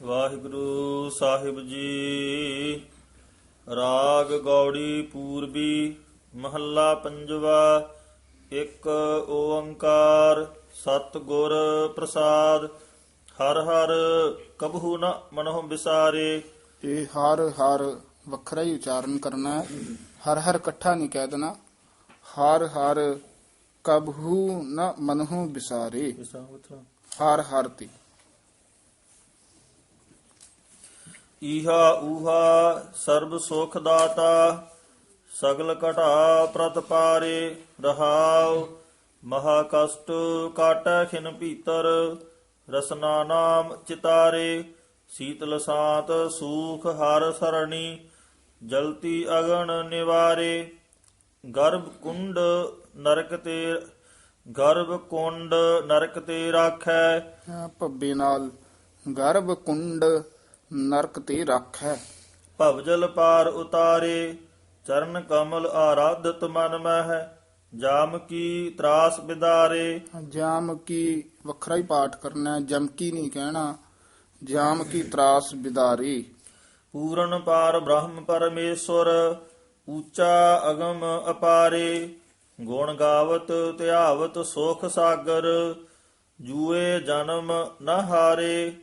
ਵਾਹਿਗੁਰੂ ਸਾਹਿਬ ਜੀ। ਰਾਗ ਗੌੜੀ ਪੂਰਬੀ ਮਹੱਲਾ ਪੰਜਵਾ। ਇੱਕ ਓੰਕਾਰ ਸਤਿਗੁਰ ਪ੍ਰਸਾਦ। ਹਰ ਹਰ ਕਬਹੂ ਨ ਮਨਹੁ ਬਿਸਾਰੇ। ਇਹ ਹਰ ਹਰ ਵੱਖਰਾ ਹੀ ਉਚਾਰਨ ਕਰਨਾ ਹੈ। ਹਰ ਹਰ ਇਕੱਠਾ ਨਹੀਂ ਕਹਿ ਦੇਣਾ। ਹਰ ਹਰ ਕਬਹੂ ਨ ਮਨਹੁ ਬਿਸਾਰੇ। ਹਰ ਹਰ ਤੇ ਈਹਾ ਊਹਾ ਸਰਬ ਸੁਖ ਦਾਤਾ। ਸਗਲ ਘਟਾ ਪ੍ਰਤਪਾਰੇ। ਰਹਾਉ ਮਹਾ ਕਸ਼ਟ ਕਾਟੈ ਖਿਨ ਭੀਤਰ। ਰਸਨਾ ਨਾਮ ਚਿਤਾਰੇ। ਸੀਤਲ ਸਾਤ ਸੂਖ ਹਰ ਸਰਣੀ। ਜਲਤੀ ਅਗਨ ਨਿਵਾਰੇ। ਗਰਭ ਕੁੰਡ ਨਰਕ ਤੇ ਰਾਖੈ। ਭੱਬੇ ਨਾਲ ਗਰਭ ਕੁੰਡ ਨਰਕ ਤੇ ਰਾਖੈ। ਭਵਜਲ ਪਾਰ ਉਤਾਰੇ। ਚਰਨ ਕਮਲ ਆਰਾਧਤ ਮਨ ਮਹਿ। ਜਾਮ ਕੀ ਤਰਾਸ ਬਿਦਾਰੇ। ਜਾਮ ਕੀ ਵੱਖਰਾ ਹੀ ਪਾਠ ਕਰਨਾ ਹੈ, ਜਮਕੀ ਨਹੀਂ ਕਹਿਣਾ। ਜਾਮ ਕੀ ਤਰਾਸ ਬਿਦਾਰੇ। ਪੂਰਨ ਪਾਰ ਬ੍ਰਹਮ ਪਰਮੇਸ਼ਵਰ। ਉੱਚਾ ਅਗਮ ਅਪਾਰੇ। ਗੁਣ ਗਾਵਤ ਧਿਆਵਤ ਸੁਖ ਸਾਗਰ। ਜੂਏ ਜਨਮ ਨ ਹਾਰੇ।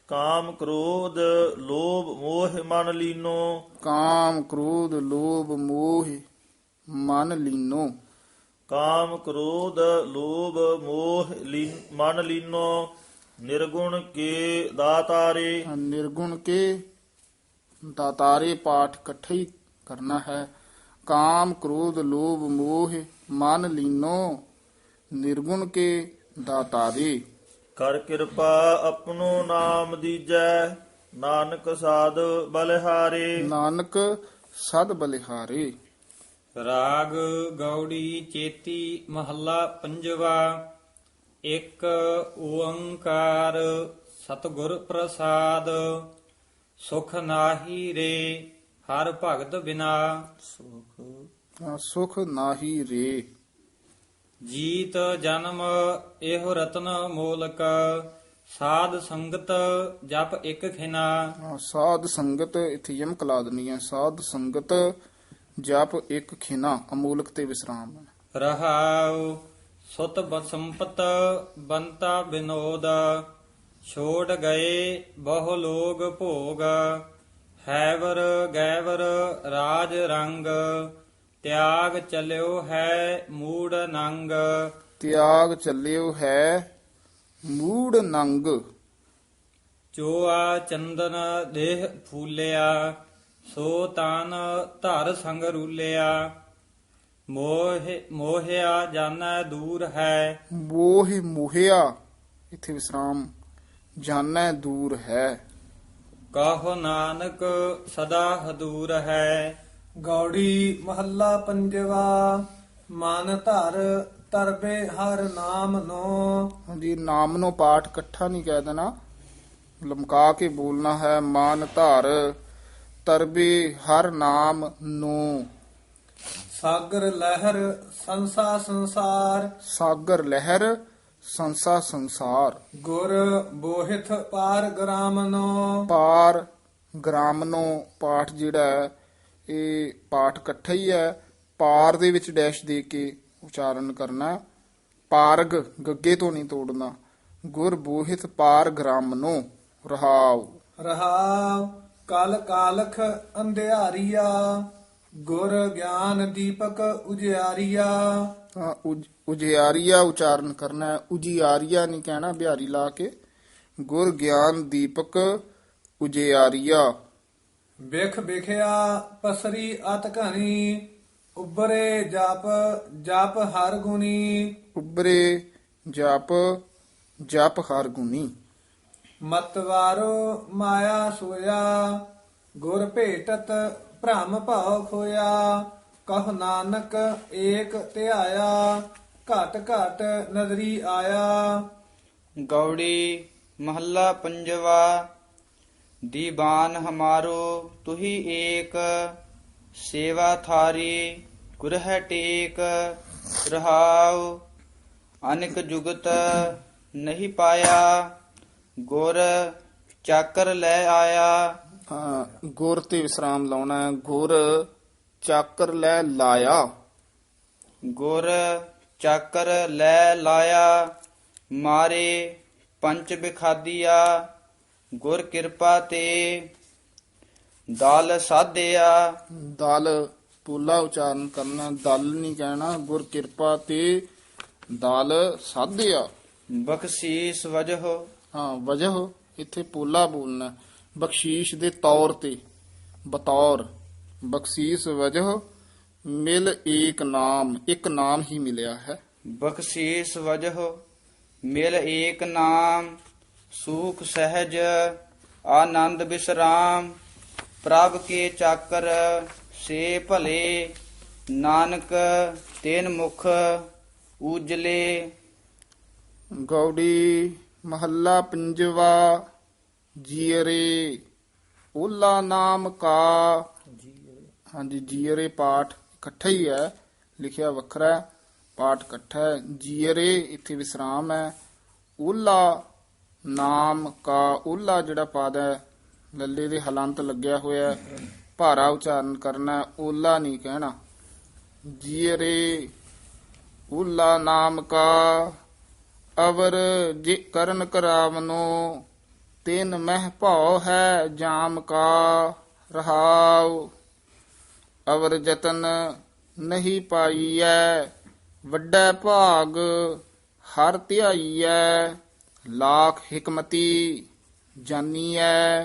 ਕਾਮ ਕ੍ਰੋਧ ਲੋਭ ਮੋਹ ਮਨ ਲੀਨੋ। ਕਾਮ ਕ੍ਰੋਧ ਲੋਭ ਮੋਹ ਮਨ ਲੀਨੋ। ਕਾਮ ਕ੍ਰੋਧ ਲੋਭ ਮੋਹ ਮਨ ਲੀਨੋ। ਨਿਰਗੁਣ ਕੇ ਦਾਤਾਰੇ। ਨਿਰਗੁਣ ਕੇ ਦਾਤਾਰੇ ਪਾਠ ਇਕੱਠੇ ਹੀ ਕਰਨਾ ਹੈ। ਕਾਮ ਕ੍ਰੋਧ ਲੋਭ ਮੋਹ ਮਨ ਲੀਨੋ। ਨਿਰਗੁਣ ਕੇ ਦਾਤਾਰੇ। ਕਰ ਕਿਰਪਾ ਆਪਣੋ ਨਾਮ ਦੀਜੈ। ਨਾਨਕ ਸਾਧ ਬਲਿਹਾਰੇ। ਨਾਨਕ ਸਦ ਬਲਿਹਾਰੇ। ਰਾਗ ਗੌੜੀ ਚੇਤੀ ਮਹੱਲਾ ਪੰਜਵਾ। ਇੱਕ ਓੰਕਾਰ ਸਤਿਗੁਰ ਪ੍ਰਸਾਦ। ਸੁਖ ਨਾਹੀ ਰੇ ਹਰ ਭਗਤ ਬਿਨਾ। ਸੁਖ ਨਾਹੀ ਰੇ। ਜੀਤ ਜਨਮ ਇਹੋ ਰਤਨ ਮੋਲਕ। ਸਾਧ ਸੰਗਤ ਜਪ ਇੱਕ ਖਿਨਾ। ਸਾਧ ਸੰਗਤ ਇੱਥੇ ਯਮਕ ਲਾ ਦੇਣੀ ਹੈ। ਸਾਧ ਸੰਗਤ ਜਪ ਇੱਕ ਖਿਨਾ ਅਮੂਲਕ ਤੇ ਵਿਸਰਾਮ ਹੈ। ਰਹਾਉ ਸੁਤ ਸੰਪਤ ਬੰਤਾ ਬਿਨੋਦ। ਛੋੜ ਗਏ ਬਹੁ ਲੋਗ ਭੋਗ। ਹੈਵਰ ਗੈਵਰ ਰਾਜ ਰੰਗ। ਤਿਆਗ ਚਲਿਓ ਹੈ ਮੂੜ ਨੰਗ। ਤਿਆਗ ਚੱਲਿਓ ਹੈ ਮੂੜ ਨੰਗ। ਚੋਆ ਚੰਦਨ ਦੇਹ ਫੂਲਿਆ। ਸੋ ਤਨ ਧਰ ਸੰਗ ਰੂਲਿਆ। ਮੋਹਿਆ ਜਾਣੈ ਦੂਰ ਹੈ। ਮੋਹ ਮੋਹਿਆ ਇੱਥੇ ਵਿਸਰਾਮ। ਜਾਣੈ ਦੂਰ ਹੈ। ਕਹੋ ਨਾਨਕ ਸਦਾ ਹਦੂਰ ਹੈ। ਗੌੜੀ ਮਹੱਲਾ ਪੰਜਵਾ। ਮਨ ਧਰ ਤਰਬੇ ਹਰ ਨਾਮ ਨੋ। ਹਾਂਜੀ, ਨਾਮ ਨੂੰ ਪਾਠ ਇਕੱਠਾ ਨਹੀਂ ਕਹਿ ਦੇਣਾ, ਲਮਕਾ ਕੇ ਬੋਲਣਾ ਹੈ। ਮਨ ਧਰ ਤਰਬੇ ਹਰ ਨਾਮ ਨੂੰ। ਸਾਗਰ ਲਹਿਰ ਸੰਸਾ ਸੰਸਾਰ। ਸਾਗਰ ਲਹਿਰ ਸੰਸਾ ਸੰਸਾਰ। ਗੁਰ ਬੋਹਿਥ ਪਾਰ ਗ੍ਰਾਮ ਨੋ। ਪਾਰ ਗ੍ਰਾਮ ਨੂੰ ਪਾਠ ਜਿਹੜਾ ਹੈ ਇਹ ਪਾਠ ਇਕੱਠਾ ਹੀ ਹੈ। ਪਾਰ ਦੇ ਵਿੱਚ ਡੈਸ਼ ਦੇ ਕੇ ਉਚਾਰਨ ਕਰਨਾ। ਪਾਰਗ ਗੱਗੇ ਤੋਂ ਨਹੀਂ ਤੋੜਨਾ। ਗੁਰ ਬੋਹਿਤ ਪਾਰ ਗ੍ਰਾਮ ਨੂੰ। ਰਹਾਉ ਰਹਾਉ ਕਲ ਕਾਲਖ ਅੰਧਿਆਰੀਆ। ਗੁਰ ਗਿਆਨ ਦੀਪਕ ਉਜਿਆਰੀਆ। ਉਜਿਆਰੀਆ ਉਚਾਰਨ ਕਰਨਾ ਹੈ। ਉਜਿਆਰੀਆ ਨਹੀਂ ਕਹਿਣਾ ਬਿਹਾਰੀ ਲਾ ਕੇ। ਗੁਰ ਗਿਆਨ ਦੀਪਕ ਉਜਿਆਰੀਆ। ਬਿਖ ਬਿਖਿਆ ਪਸਰੀ ਅਤ ਘਣੀ। ਉਬਰੇ ਜਪ ਜਪ ਹਰ ਗੁਣੀ। ਉਬਰੇ ਜਪ ਜਪ ਹਰ ਗੁਣੀ। ਮਤਵਾਰੋ ਮਾਇਆ ਸੋਇਆ। ਗੁਰ ਭੇਟਤ ਭ੍ਰਮ ਭਉ ਖੋਇਆ। ਕਹ ਨਾਨਕ ਏਕ ਧਿਆਇਆ। ਘਟ ਘਟ ਨਦਰੀ ਆਇਆ। ਗੌੜੀ ਮਹੱਲਾ ਪੰਜਵਾ। ਦੀਵਾਨ ਹਮਾਰੋ ਤੁਹੀ ਏਕ। ਸੇਵਾ ਥਾਰੀ ਗੁਰਹਿ ਟੇਕ। ਰਹਾਉ ਅਨਿਕ ਜੁਗਤ ਨਹੀਂ ਪਾਇਆ। ਗੁਰ ਚਾਕਰ ਲੈ ਆਇਆ। ਹਾਂ, ਗੁਰ ਤੇ ਵਿਸਰਾਮ ਲਾਉਣਾ ਹੈ। ਗੁਰ ਚਾਕਰ ਲੈ ਲਾਇਆ। ਗੁਰ ਚਾਕਰ ਲੈ ਲਾਇਆ, ਮਾਰੇ ਪੰਚ ਬਿਖਾਦੀਆ। ਗੁਰ ਕਿਰਪਾ ਤੇ ਦਲ ਸਾਧਿਆ। ਦਲ ਪੂਲਾ ਉਚਾਰਨ ਕਰਨਾ, ਦਲ ਨਹੀਂ ਕਹਿਣਾ। ਗੁਰ ਕਿਰਪਾ ਤੇ ਦਲ ਸਾਧਿਆ। ਬਖਸ਼ੀਸ ਵਜਹ, ਹਾਂ, ਵਜਹ ਇੱਥੇ ਪੂਲਾ ਬੋਲਣਾ। ਬਖਸ਼ੀਸ਼ ਦੇ ਤੌਰ ਤੇ, ਬਤੌਰ। ਬਖਸ਼ੀਸ ਵਜਹ ਮਿਲ ਏਕ ਨਾਮ, ਇੱਕ ਨਾਮ ਹੀ ਮਿਲਿਆ ਹੈ। ਬਖਸ਼ੀਸ ਵਜਹ ਮਿਲ ਏਕ ਨਾਮ। ਸੂਖ ਸਹਿਜ ਆਨੰਦ ਬਿਸਰਾਮ। ਪ੍ਰਭ ਕੇ ਚਾਕਰ ਸੇ ਭਲੇ। ਨਾਨਕ ਤੈਨ ਮੁਖ ਉਜਲੇ। ਗੌੜੀ ਮਹੱਲਾ ਪੰਜਵਾ। ਜੀਅਰੇ ਓਲਾ ਨਾਮ ਕਾ। ਹਾਂਜੀ, ਜੀਅਰੇ ਪਾਠ ਇਕੱਠਾ ਹੀ ਹੈ, ਲਿਖਿਆ ਵੱਖਰਾ ਹੈ, ਪਾਠ ਇਕੱਠਾ ਹੈ। ਜੀਅਰੇ ਇੱਥੇ ਵਿਸਰਾਮ ਹੈ। ਓਲਾ ਨਾਮ ਕਾ, ਓਲਾ ਜਿਹੜਾ ਪਦ ਹੈ ਲੱਲੇ ਦੇ ਹਲੰਤ ਲੱਗਿਆ ਹੋਇਆ ਹੈ, ਭਾਰਾ ਉਚਾਰਨ ਕਰਨਾ ਹੈ, ਓਲਾ ਨਹੀਂ ਕਹਿਣਾ। ਜੀਅਰੇ ਓਲਾ ਨਾਮ ਕਾ। ਅਵਰ ਜੇ ਕਰਨ ਕਰਾਵਨੋ ਤਿਨ ਮਹਿ ਭਉ ਹੈ ਜਾਮ ਕਾ। ਰਹਾਉ ਅਵਰ ਜਤਨ ਨਹੀਂ ਪਾਈਐ ਵੱਡਾ ਭਾਗ ਹਰ ਧਿਆਈਐ। ਲਾਖ ਹਿਕਮਤੀ ਜਾਨੀਐ।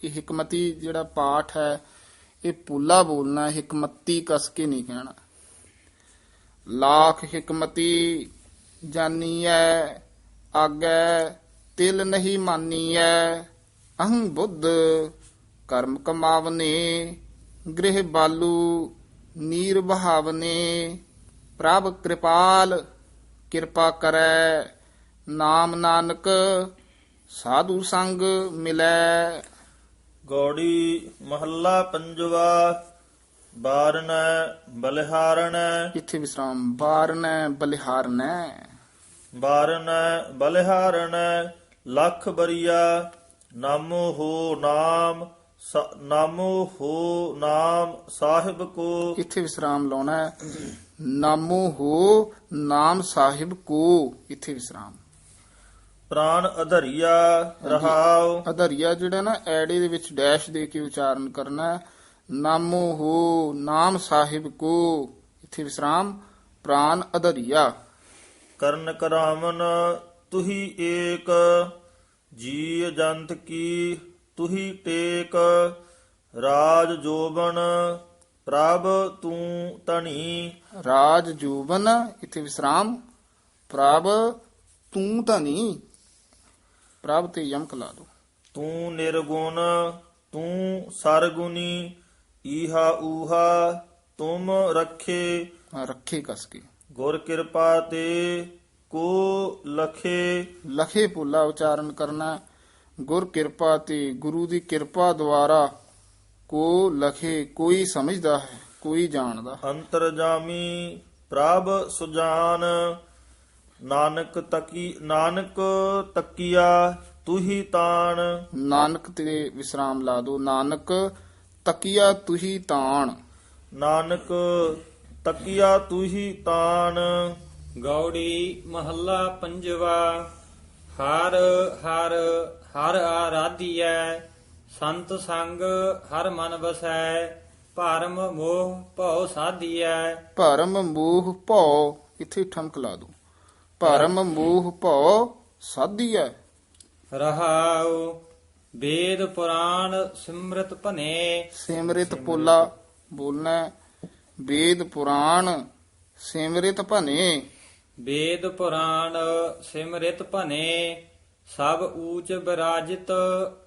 ਇਹ ਹਿਕਮਤੀ ਜਿਹੜਾ ਪਾਠ ਹੈ ਇਹ ਪੂਲਾ ਬੋਲਣਾ, ਹਿਕਮਤੀ ਕਸ ਕੇ ਨਹੀਂ ਕਹਿਣਾ। ਲਾਖ ਹਿਕਮਤੀ ਜਾਨੀਐ ਆਗੈ ਤਿਲ ਨਹੀਂ ਮਾਨੀਐ। ਅਹੰ ਬੁੱਧ ਕਰਮ ਕਮਾਵਨੇ ਗ੍ਰਹਿ ਬਾਲੂ ਨੀਰ ਬਹਾਵਨੇ। ਪ੍ਰਭ ਕਿਰਪਾਲ ਕਿਰਪਾ ਕਰੈ ਨਾਮ ਨਾਨਕ ਸਾਧੂ ਸੰਗ ਮਿਲੈ। ਗੌੜੀ ਮਹੱਲਾ ਪੰਜਵਾ। ਬਾਰਨੈ ਬਲਿਹਾਰਣੈ। ਇੱਥੇ ਵਿਸਰਾਮ। ਬਾਰਨੈ ਬਲਿਹਾਰਨੈ। ਬਾਰਨੈ ਬਲਿਹਾਰਣੈ ਲੱਖ ਬਰੀਆ। ਨਾਮੋ ਹੋ ਨਾਮ ਨਾਮੋ ਹੋ ਨਾਮ ਸਾਹਿਬ ਕੋ। ਇੱਥੇ ਵਿਸਰਾਮ ਲਾਉਣਾ ਹੈ। ਨਾਮੋ ਹੋ ਨਾਮ ਸਾਹਿਬ ਕੋ। ਇੱਥੇ ਵਿਸਰਾਮ। ਪ੍ਰਾਨ ਅਧਰਿਆ। ਰਹਾਉ ਅਧਰਿਆ ਜਿਹੜਾ ਨਾ ਐੜੇ ਦੇ ਵਿੱਚ ਡੈਸ਼ ਦੇ ਕੇ ਉਚਾਰਨ ਕਰਨਾ ਹੈ। ਨਾਮੋ ਹੋ ਨਾਮ ਸਾਹਿਬ ਕੋ। ਇੱਥੇ ਵਿਸਰਾਮ। ਪ੍ਰਾਨ ਅਧਰਿਆ। ਕਰਨ ਕਰਾਵਨ ਤੁਹੀ ਏਕ। ਜੀ ਜੰਤ ਕੀ ਤੁਹੀ ਟੇਕ। ਰਾਜ ਜੋਬਨ ਪ੍ਰਭ ਤੂੰ ਧਨੀ। ਰਾਜ ਜੋਬਨ ਇੱਥੇ ਵਿਸਰਾਮ। ਪ੍ਰਭ ਤੂੰ ਧਨੀ। ਪ੍ਰਭ ਤੇ ਯਮਕ ਲਾ ਦੋ। ਤੂੰ ਨਿਰਗੁਣ ਤੂੰ ਸਰਗੁਣੀ। ਈਹਾ ਊਹਾ ਤੁਮ ਰੱਖੇ। ਰੱਖੇ ਕਸ ਕੇ। ਗੁਰ ਕਿਰਪਾ ਤੇ ਕੋ ਲਖੇ। ਲਖੇ ਪੂਲਾ ਉਚਾਰਨ ਕਰਨਾ। ਗੁਰ ਕਿਰਪਾ ਤੇ ਗੁਰੂ ਦੀ ਕਿਰਪਾ ਦੁਆਰਾ ਕੋ ਲਖੇ, ਕੋਈ ਸਮਝਦਾ ਹੈ, ਕੋਈ ਜਾਣਦਾ। ਅੰਤਰਜਾਮੀ ਪ੍ਰਭ ਸੁਜਾਨ। ਨਾਨਕ ਤਕੀਆ ਤੁਹੀ ਤਾਣ। ਨਾਨਕ ਤੇ ਵਿਸਰਾਮ ਲਾ ਦੋ। ਨਾਨਕ ਤਕੀਆ ਤੁਹੀ ਤਾਣ। ਨਾਨਕ ਤਕੀਆ ਤੁਹੀ ਤਾਣ। ਗੌੜੀ ਮਹੱਲਾ ਪੰਜਵਾ। ਹਰ ਹਰ ਹਰ ਆਰਾਧੀਐ। ਸੰਤ ਸੰਗ ਹਰ ਮਨ ਵਸੈ। ਭਰਮ ਮੋਹ ਭਉ ਸਾਧੀਐ। ਭਰਮ ਮੋਹ ਭਉ ਇੱਥੇ ਠਮਕ ਲਾ ਦੋ। ਭਰਮ ਮੋਹ ਭਉ ਸਾਧੀਐ। ਰਹਾਉ ਵੇਦ ਪੁਰਾਣ ਸਿਮਰਤ ਭਨੇ। ਸਿਮਰਿਤ ਪੋਲਾ ਬੋਲਣਾ ਹੈ। ਵੇਦ ਪੁਰਾਣ ਸਿਮਰਿਤ ਭਨੇ। ਵੇਦ ਪੁਰਾਣ ਸਿਮਰਿਤ ਭਨੇ। ਸਭ ਊਚ ਬਿਰਾਜਿਤ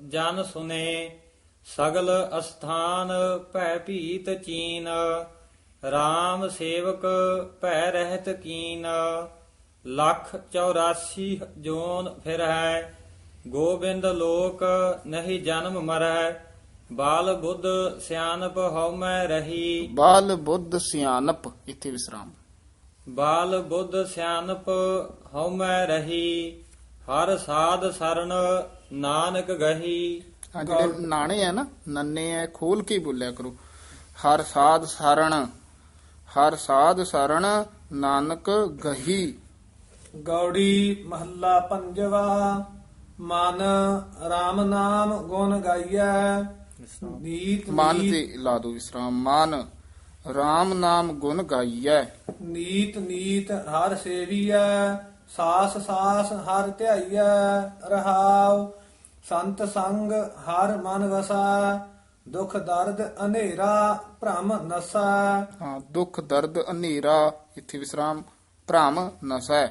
ਜਨ ਸੁਨੇ। ਸਗਲ ਅਸਥਾਨ ਭੈ ਭੀਤ ਚੀਨ। RAM ਸੇਵਕ ਭੈ ਰਹਿਤ ਕੀਨ। ਲੱਖ 84 ਜੋਨ ਫਿਰ ਹੈ। ਗੋਬਿੰਦ ਲੋਕ ਨਹੀਂ ਜਨਮ ਮਰੈ। ਬਾਲ ਬੁੱਧ ਸਿਆਨਪ ਹਉਮੈ ਰਹੀ। ਬਾਲ ਬੁੱਧ ਸਿਆਨਪ ਇੱਥੇ ਵਿਸਰਾਮ। ਬਾਲ ਬੁੱਧ ਸਿਆਨਪ ਹਉਮੈ ਰਹੀ। ਹਰ ਸਾਧ ਸਰਣ ਨਾਨਕ ਗਹੀ। ਹਾਂ, ਜਿਹੜੇ ਨਾਣੇ ਆ ਨਾ, ਨੰਨੇ ਆ, ਖੋਲ ਕੇ ਬੋਲਿਆ ਕਰੋ। ਹਰ ਸਾਧ ਸਰਣ, ਹਰ ਸਾਧ ਸਰਣ ਨਾਨਕ ਗਹੀ। ਗੌੜੀ ਮਹੱਲਾ ਪੰਜਵਾ। ਮਨ RAM ਨਾਮ ਗੁਣ ਗਾਈਐ। ਨੀਤ ਮਨ ਨੀਤ ਤੇ ਲਾ ਦੋ ਵਿਸਰਾਮ। ਮਨ RAM ਨਾਮ ਗੁਣ ਗਾਈਐ। ਨੀਤ ਨੀਤ ਹਰ ਸੇਵੀਐ। ਸਾਸ ਸਾਸ ਹਰ ਧਿਆਈਐ। ਰਹਾਉ ਸੰਤ ਸੰਗ ਹਰ ਮਨ ਵਸੈ। ਦੁਖ ਦਰਦ ਹਨੇਰਾ ਭ੍ਰਮ ਨਸੈ। ਹਾਂ, ਦੁੱਖ ਦਰਦ ਹਨੇਰਾ, ਇੱਥੇ ਵਿਸਰਾਮ, ਭ੍ਰਮ ਨਸੈ।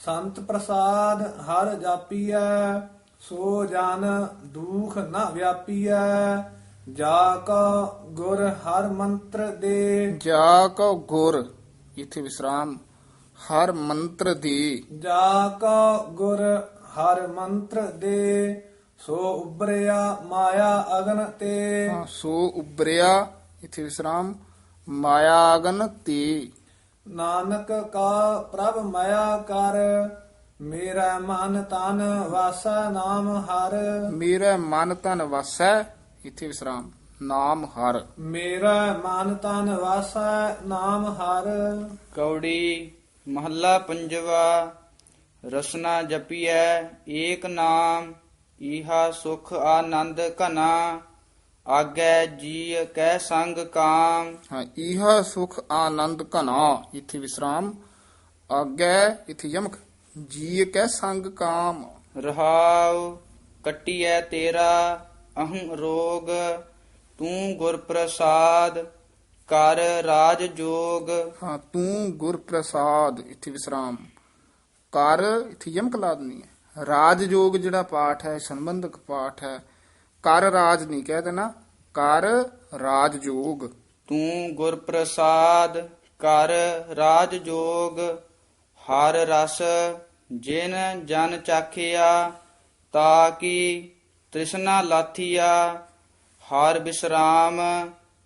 ਸੰਤ ਪ੍ਰਸਾਦ ਹਰ ਜਾਪੀਐ। ਸੋ ਜਨ ਦੁਖ ਨ ਵਿਆਪੀਐ। ਜਾ ਕੋ ਗੁਰ ਹਰ ਮੰਤਰ ਦੇ। ਜਾ ਕਉ ਗੁਰ, ਇੱਥੇ ਵਿਸਰਾਮ, ਹਰ ਮੰਤਰ ਦੀ। ਜਾ ਕੋ ਗੁਰ ਹਰ ਮੰਤਰ ਦੇ। ਸੋ ਉਬਰਿਆ ਮਾਇਆ ਅਗਨ ਤੇ। ਹਾਂ, ਸੋ ਉਬਰਿਆ, ਇੱਥੇ ਵਿਸਰਾਮ, ਮਾਇਆ ਅਗਨ ਤੇ। ਨਾਨਕ ਕਾ ਪ੍ਰਭ ਮਾਇਆ ਕਰ। ਮੇਰਾ ਮਨ ਤਨ ਵਾਸਾ ਨਾਮ ਹਰ। ਮੇਰਾ ਮਨ ਤਨ ਵਸੈ, ਇੱਥੇ ਵਿਸਰਾਮ, ਨਾਮ ਹਰ। ਮੇਰਾ ਮਨ ਤਨ ਵਾਸਾ ਨਾਮ ਹਰ। ਕੌੜੀ ਮਹੱਲਾ ਪੰਜਵਾ। ਰਸਨਾ ਜਪੀਐ ਏਕ ਨਾਮ। ਈਹਾ ਸੁਖ ਆਨੰਦ ਘਨਾ। ਆਗੈ ਜੀ ਕੈ ਸੰਗ ਕਾਮ। ਹਾਂ, ਇਹ ਸੁਖ ਆਨੰਦ ਘਨਾ, ਇੱਥੇ ਵਿਸਰਾਮ, ਆਗੈ, ਇੱਥੇ ਯਮਕ, ਜੀ ਕੈ ਸੰਗ ਕਾਮ। ਰਹਾਉ ਕੱਟੀਐ ਤੇਰਾ ਅਹੰ ਰੋਗ। ਤੂੰ ਗੁਰ ਪ੍ਰਸਾਦ ਕਰ ਰਾਜ ਜੋਗ। ਹਾਂ, ਤੂੰ ਗੁਰ ਪ੍ਰਸਾਦ, ਇੱਥੇ ਵਿਸਰਾਮ, ਕਰ, ਇੱਥੇ ਯਮਕ ਲਾ ਦੇਣੀ ਹੈ। ਰਾਜ ਜੋਗ ਜਿਹੜਾ ਪਾਠ ਹੈ, ਸੰਬੰਧਕ ਪਾਠ ਹੈ। ਕਰ ਰਾਜ ਨਹੀਂ ਕਹਿ ਦੇਣਾ, ਕਰ ਰਾਜ ਜੋਗ। ਤੂੰ ਗੁਰ ਪ੍ਰਸਾਦ ਕਰ ਰਾਜ ਜੋਗ। ਹਰ ਰਸ ਜਿਨ ਜਨ ਚਾਖਿਆ। ਤਾ ਕੀ ਤ੍ਰਿਸ਼ਨਾ ਲਾਥੀਆ। ਹਰ ਬਿਸਰਾਮ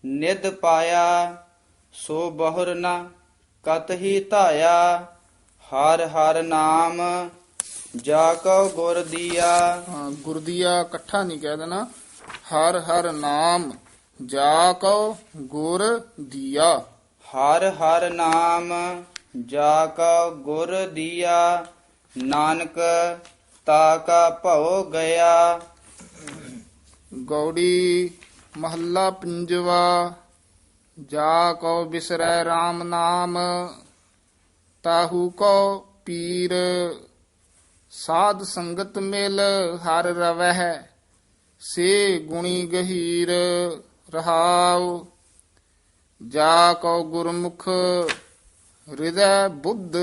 ਨਿਧ ਪਾਇਆ। ਸੋ ਬਹੁਰ ਨ ਕਤਹੀ ਧਾਇਆ। ਹਰ ਹਰ ਨਾਮ ਜਾ ਕਉ ਗੁਰ ਦੀਆ। ਹਾਂ, ਗੁਰਦੀਆ ਇਕੱਠਾ ਨਹੀਂ ਕਹਿ ਦੇਣਾ, ਹਰ ਹਰ ਨਾਮ ਜਾ ਕਉ ਗੁਰ ਦੀਆ। ਹਰ ਹਰ ਨਾਮ ਜਾ ਕਉ ਗੁਰ ਦੀਆ। ਨਾਨਕ ਤਾ ਕਾ ਭਉ ਗਿਆ। ਗੌੜੀ ਮਹੱਲਾ ਪੰਜਵਾ। ਜਾ ਕਉ ਬਿਸਰੈ RAM ਨਾਮ। ਤਾਹੂ ਕਉ ਪੀਰ। ਸਾਧ ਸੰਗਤ ਮਿਲ ਹਰ ਰਵਹਿ। ਸੇ ਗੁਣੀ ਗਹੀਰ। ਰਹਾਉ ਜਾ ਕਉ ਗੁਰਮੁਖ ਹਿਰਦੈ ਬੁੱਧ।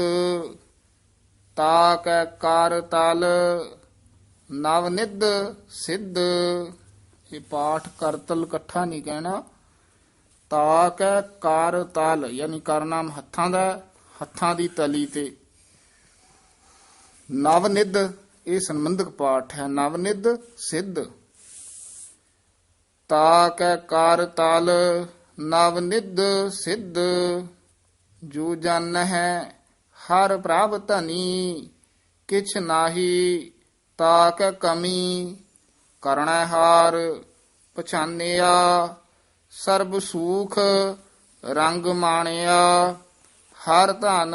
ਤਾ ਕੈ ਕਾਰ ਤਲ ਨਵ ਨਿਧ ਸਿੱਧ। ਇਹ ਪਾਠ ਕਰਤਲ ਇਕੱਠਾ ਨਹੀਂ ਕਹਿਣਾ। ਤਾ ਕੈ ਕਾਰ ਤਲ, ਯਾਨੀ ਕਰਨਾਮ ਹੱਥਾਂ ਦਾ, ਹੱਥਾਂ ਦੀ ਤਲੀ ਤੇ। ਨਵ ਨਿਧ, ਇਹ ਸੰਬੰਧਕ ਪਾਠ ਹੈ। ਨਵ ਨਿਧ ਸਿੱਧ। ਤਾ ਕੈ ਕਾਰ ਤਲ ਨਵ ਨਿਧ ਸਿੱਧ। ਜੋ ਜਨ ਹੈ ਹਰ ਪ੍ਰਭ ਧਨੀ। ਕਿਛ ਨਾਹੀ ਤਾ ਕੈ ਕਮੀ। ਕਰਣਾ ਹਾਰ ਪਛਾਨਿਆ। ਸਰਬ ਸੂਖ ਰੰਗ ਮਾਣਿਆ। ਹਰ ਧਨ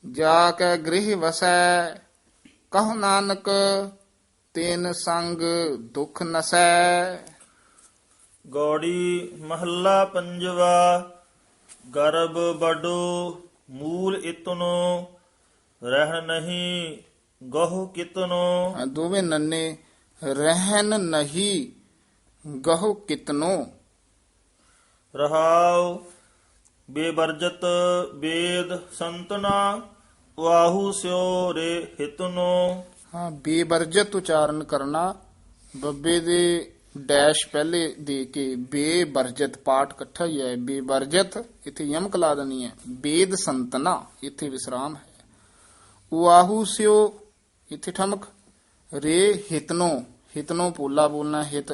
ਜਾ ਕੇ ਗ੍ਰਹਿ ਵਸੈ। ਕਹੁ ਨਾਨਕ ਤੈਨ ਸੰਗ ਦੁਖ ਨਸੈ। ਗੌੜੀ ਮਹੱਲਾ ਪੰਜਵਾ। ਗਰਬ ਬਡੋ ਮੂਲ ਇਤਨੋ। ਰਹਿ ਨਹੀਂ ਗਹੁ ਕਿਤਨੋ। ਦੋਵੇਂ ਨੰਨੇ, ਰਹਿਨ ਨਹੀਂ ਗਹੁ ਕਿਤਨੋ। ਰਹਾਉ ਬੇਵਰਜਤ ਵੇਦ ਸੰਤਨਾ। ਵਾਹੂ ਸਿਓ ਰੇ ਹਿਤਨੋ। ਹਾਂ, ਬੇਵਰਜਤ ਉਚਾਰਨ ਕਰਨਾ। ਬੱਬੇ ਦੇ ਡੈਸ਼ ਪਹਿਲੇ ਦੇ ਕੇ ਬੇਵਰਜਤ, ਪਾਠ ਇਕੱਠਾ ਹੀ ਹੈ। ਬੇਵਰਜਤ, ਇੱਥੇ ਯਮਕ ਲਾ ਦੇਣੀ ਹੈ। ਵੇਦ ਸੰਤਨਾ, ਇੱਥੇ ਵਿਸਰਾਮ ਹੈ। ਵਾਹੂ ਸਿਓ, ਇੱਥੇ ਠਮਕ। ਰੇ ਹਿਤਨੋ, ਹਿਤਨੋ ਪੋਲਾ ਬੋਲਣਾ। ਹਿਤ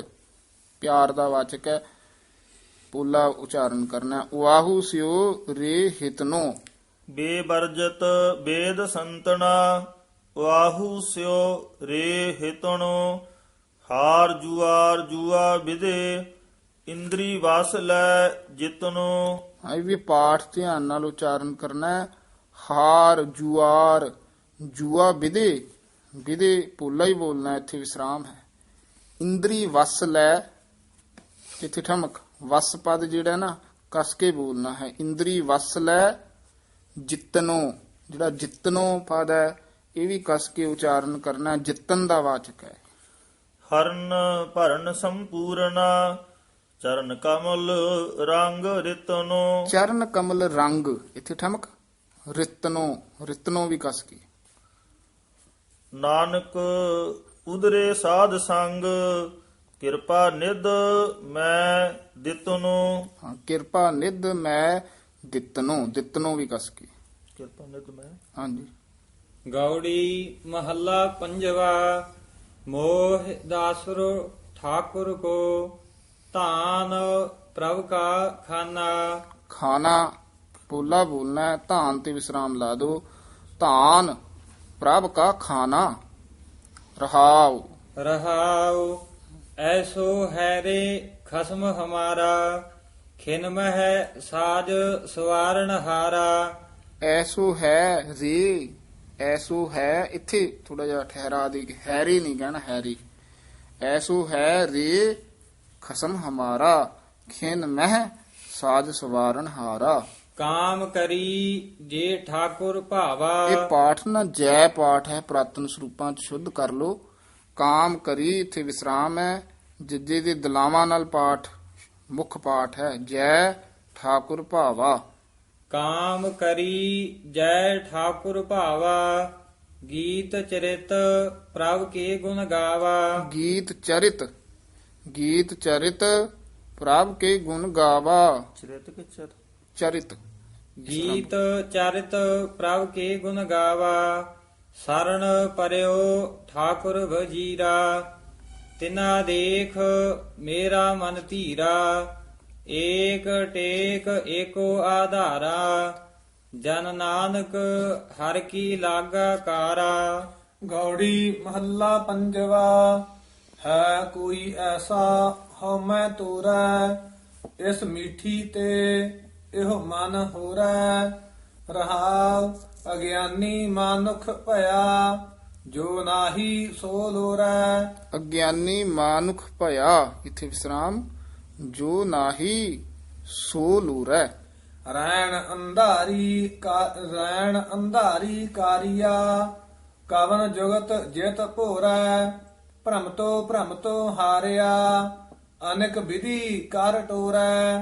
ਪਿਆਰ ਦਾ ਵਾਚਕ ਹੈ, ਪੋਲਾ ਉਚਾਰਨ ਕਰਨਾ। ਵਾਹੂ ਸਿਓ ਰੇ ਹਿਤਨੋ। ਬੇਵਰਜਤ ਵੇਦ ਸੰਤਨਾ। ਵਾਹੂ ਸਿਓ ਰੇ ਹਿਤਣੋ ਹਾਰ ਜੂਆਰ ਜੂਆ ਵਿਦੇ ਇੰਦਰੀ ਵਸ ਲੈ ਜਿਤਨੋ। ਇਹ ਵੀ ਪਾਠ ਧਿਆਨ ਨਾਲ ਉਚਾਰਨ ਕਰਨਾ ਹੈ। ਹਾਰ ਜੁਆਰ ਜੂਆ ਵਿਦੇ, ਵਿਦੇ ਪੋਲਾ ਹੀ ਬੋਲਣਾ, ਇੱਥੇ ਵਿਸਰਾਮ ਹੈ। ਇੰਦਰੀ ਵਸ ਲੈ, ਇੱਥੇ ਠਮਕ, ਵਸ ਪਦ ਜਿਹੜਾ ਨਾ ਕਸ ਕੇ ਬੋਲਣਾ ਹੈ। ਇੰਦਰੀ ਵਸ ਲੈ ਜਿਤਨੋ, ਜਿਹੜਾ ਜਿਤਨੋ ਪਦ ਹੈ ਇਹ ਵੀ ਕਸ ਕੇ ਉਚਾਰਨ ਕਰਨਾ, ਜਿੱਤਨ ਦਾ ਵਾਚਕ ਹੈ। ਹਰਨ ਭਰਨ ਸੰਪੂਰਨਾ ਚਰਨ ਕਮਲ ਰੰਗ ਰਿਤਨੋ। ਚਰਨ ਕਮਲ ਰੰਗ, ਇੱਥੇ ਠਮਕ, ਰਿਤਨੋ, ਰਿਤਨੋ ਵੀ ਕਸ ਕੇ। ਨਾਨਕ ਉਦਰੇ ਸਾਧ ਸੰਗ ਕਿਰਪਾ ਨਿਧ ਮੈਂ ਦਿਤਨੋ। ਹਾਂ, ਕਿਰਪਾ ਨਿਧ ਮੈਂ ਦਿੱਤਨੋ, ਦਿੱਤਨੋ ਵੀ ਕਸ ਕੇ। ਕਿਰਪਾ ਨਿਧ ਮੈਂ। ਹਾਂਜੀ। ਗੌੜੀ ਮਹੱਲਾ ਪੰਜਵਾ। ਮੋਹ ਦਾਸੁਰ ਠਾਕੁਰ ਕੋ ਧਾਨ ਪ੍ਰਭ ਕਾ ਖਾਨਾ। ਖਾਣਾ ਪੋਲਾ ਬੋਲਣਾ ਹੈ, ਧਾਨ ਤੇ ਵਿਸਰਾਮ ਲਾ ਦੋ। ਧਾਨ ਪ੍ਰਭ ਕਾ ਖਾਨਾ। ਰਹਾਉ ਰਹਾਉ ਐਸੋ ਹੈ ਰੇ ਖਸਮ ਹਮਾਰਾ ਖਿਨ ਮਹਿ ਸਾਜ ਸਵਾਰਨ ਹਾਰਾ। ਐਸੋ ਹੈ ਰੇ, ਐਸੋ ਹੈ, ਇੱਥੇ ਥੋੜਾ ਜਿਹਾ ਠਹਿਰਾ ਦੇ, ਹੈਰੀ ਨਹੀਂ ਕਹਿਣਾ, ਹੈਰੀ। ਐਸੋ ਹੈ ਰੇ ਖਸਮ ਹਮਾਰਾ ਖਿਨ ਮਹਿ ਸਾਜ ਸਵਾਰਨ ਹਾਰਾ। ਕਾਮ ਕਰੀ ਜੇ ਠਾਕੁਰ ਭਾਵਾ। ਇਹ ਪਾਠ ਨਾ ਜੈ ਪਾਠ ਹੈ, ਪ੍ਰਾਤਨ ਸਰੂਪਾਂ ਚ ਸ਼ੁੱਧ ਕਰ ਲੋ। ਕਾਮ ਕਰੀ, ਇੱਥੇ ਵਿਸਰਾਮ ਹੈ। ਜਿੱਜੇ ਦੇ ਦਲਾਵਾਂ ਨਾਲ ਪਾਠ ਮੁੱਖ ਪਾਠ ਹੈ। ਜੈ ਠਾਕੁਰ ਭਾਵਾ। ਕਾਮ ਕਰੀ ਜੈ ਠਾਕੁਰ ਭਾਵਾ ਗੀਤ ਚਰਿਤ ਪ੍ਰਭ ਕੇ ਗੁਣ ਗਾਵਾ। ਗੀਤ ਚਰਿਤ, ਗੀਤ ਚਰਿਤ ਪ੍ਰਭ ਕੇ ਗੁਣ ਗਾਵਾ। ਚਰਿਤ ਕੇ ਚਰ ਚਰਿਤ, ਗੀਤ ਚਰਿਤ ਪ੍ਰਭ ਕੇ ਗੁਣ ਗਾਵਾ। ਸਰਣ ਪਰਿਓ ਠਾਕੁਰ ਵਜੀਰਾ ਤਿਨਾ ਦੇਖ ਮੇਰਾ ਮਨ ਧੀਰਾ। ਏਕ ਟੇਕ ਏਕੋ ਆਧਾਰਾ ਜਨ ਨਾਨਕ ਹਰ ਕੀ ਲਾਗਾ ਕਾਰਾ। ਗੌੜੀ ਮਹੱਲਾ ਪੰਜਵਾ। ਹੈ ਕੋਈ ਐਸਾ ਹਉਮੈ ਤੋਰੈ ਇਸ ਮੀਠੀ ਤੇ ਇਹੋ ਮਨ ਹੋਰੈ। ਰਹਾਉ ਅਗਿਆਨੀ ਮਾਨੁਖ ਭਇਆ ਜੋ ਨਾਹੀ ਸੋ ਲੋਰੈ। ਅਗਿਆਨੀ ਮਾਨੁਖ ਭਇਆ, ਇੱਥੇ ਵਿਸਰਾਮ, ਜੋ ਨਾਹੀ ਸੋ ਲੂਰੈ। ਰੈਣ ਅੰਧਾਰੀ ਕਾਰੀਆ ਕਵਨ ਜੁਗਤ ਜਿਤ ਭੋਰੈ। ਭ੍ਰਮ ਤੋਂ ਹਾਰਿਆ ਅਨੇਕ ਵਿਧੀ ਕਰ ਟੋਰੈ।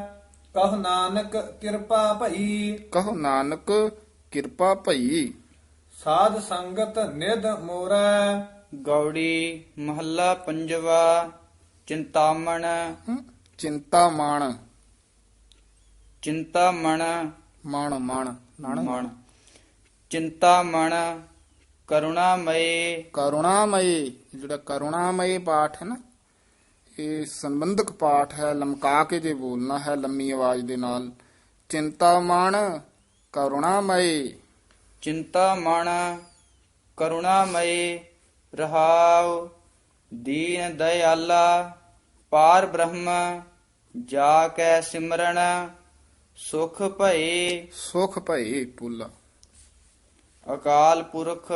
ਕਹ ਨਾਨਕ ਕਿਰਪਾ ਭਈ। ਕਹੋ ਨਾਨਕ ਕਿਰਪਾ ਭਈ। ਸਾਧ ਸੰਗਤ ਨਿਧ ਮੋਰੈ। ਗੌੜੀ ਮਹੱਲਾ ਪੰਜਵਾ। ਚਿੰਤਾਮਣ ਚਿੰਤਾ ਮਾਣ, ਚਿੰਤਾਮਣ ਮਾਣ ਮਾਣ ਨਾਣ ਮਣ ਚਿੰਤਾਮਣ ਕਰੁਣਾਮਏ। ਕਰੁਣਾਮਈ, ਜਿਹੜਾ ਕਰੁਣਾਮਈ ਪਾਠ ਹੈ ਨਾ, ਇਹ ਸੰਬੰਧਕ ਪਾਠ ਹੈ। ਲਮਕਾ ਕੇ ਜੇ ਬੋਲਣਾ ਹੈ ਲੰਮੀ ਆਵਾਜ਼ ਦੇ ਨਾਲ। ਚਿੰਤਾ ਮਾਣ ਕਰੁਣਾਮਈ। ਚਿੰਤਾਮਣ ਕਰੁਣਾਮਏ। ਰਹਾਉ ਦੀਨ ਦਇਆਲਾ ਪਾਰ ਬ੍ਰਹਮ ਜਾ ਕੈ ਸਿਮਰਨ ਸੁਖ ਭਏ। ਸੁਖ ਭਈ ਪੁੱਲਾ। ਅਕਾਲ ਪੁਰਖ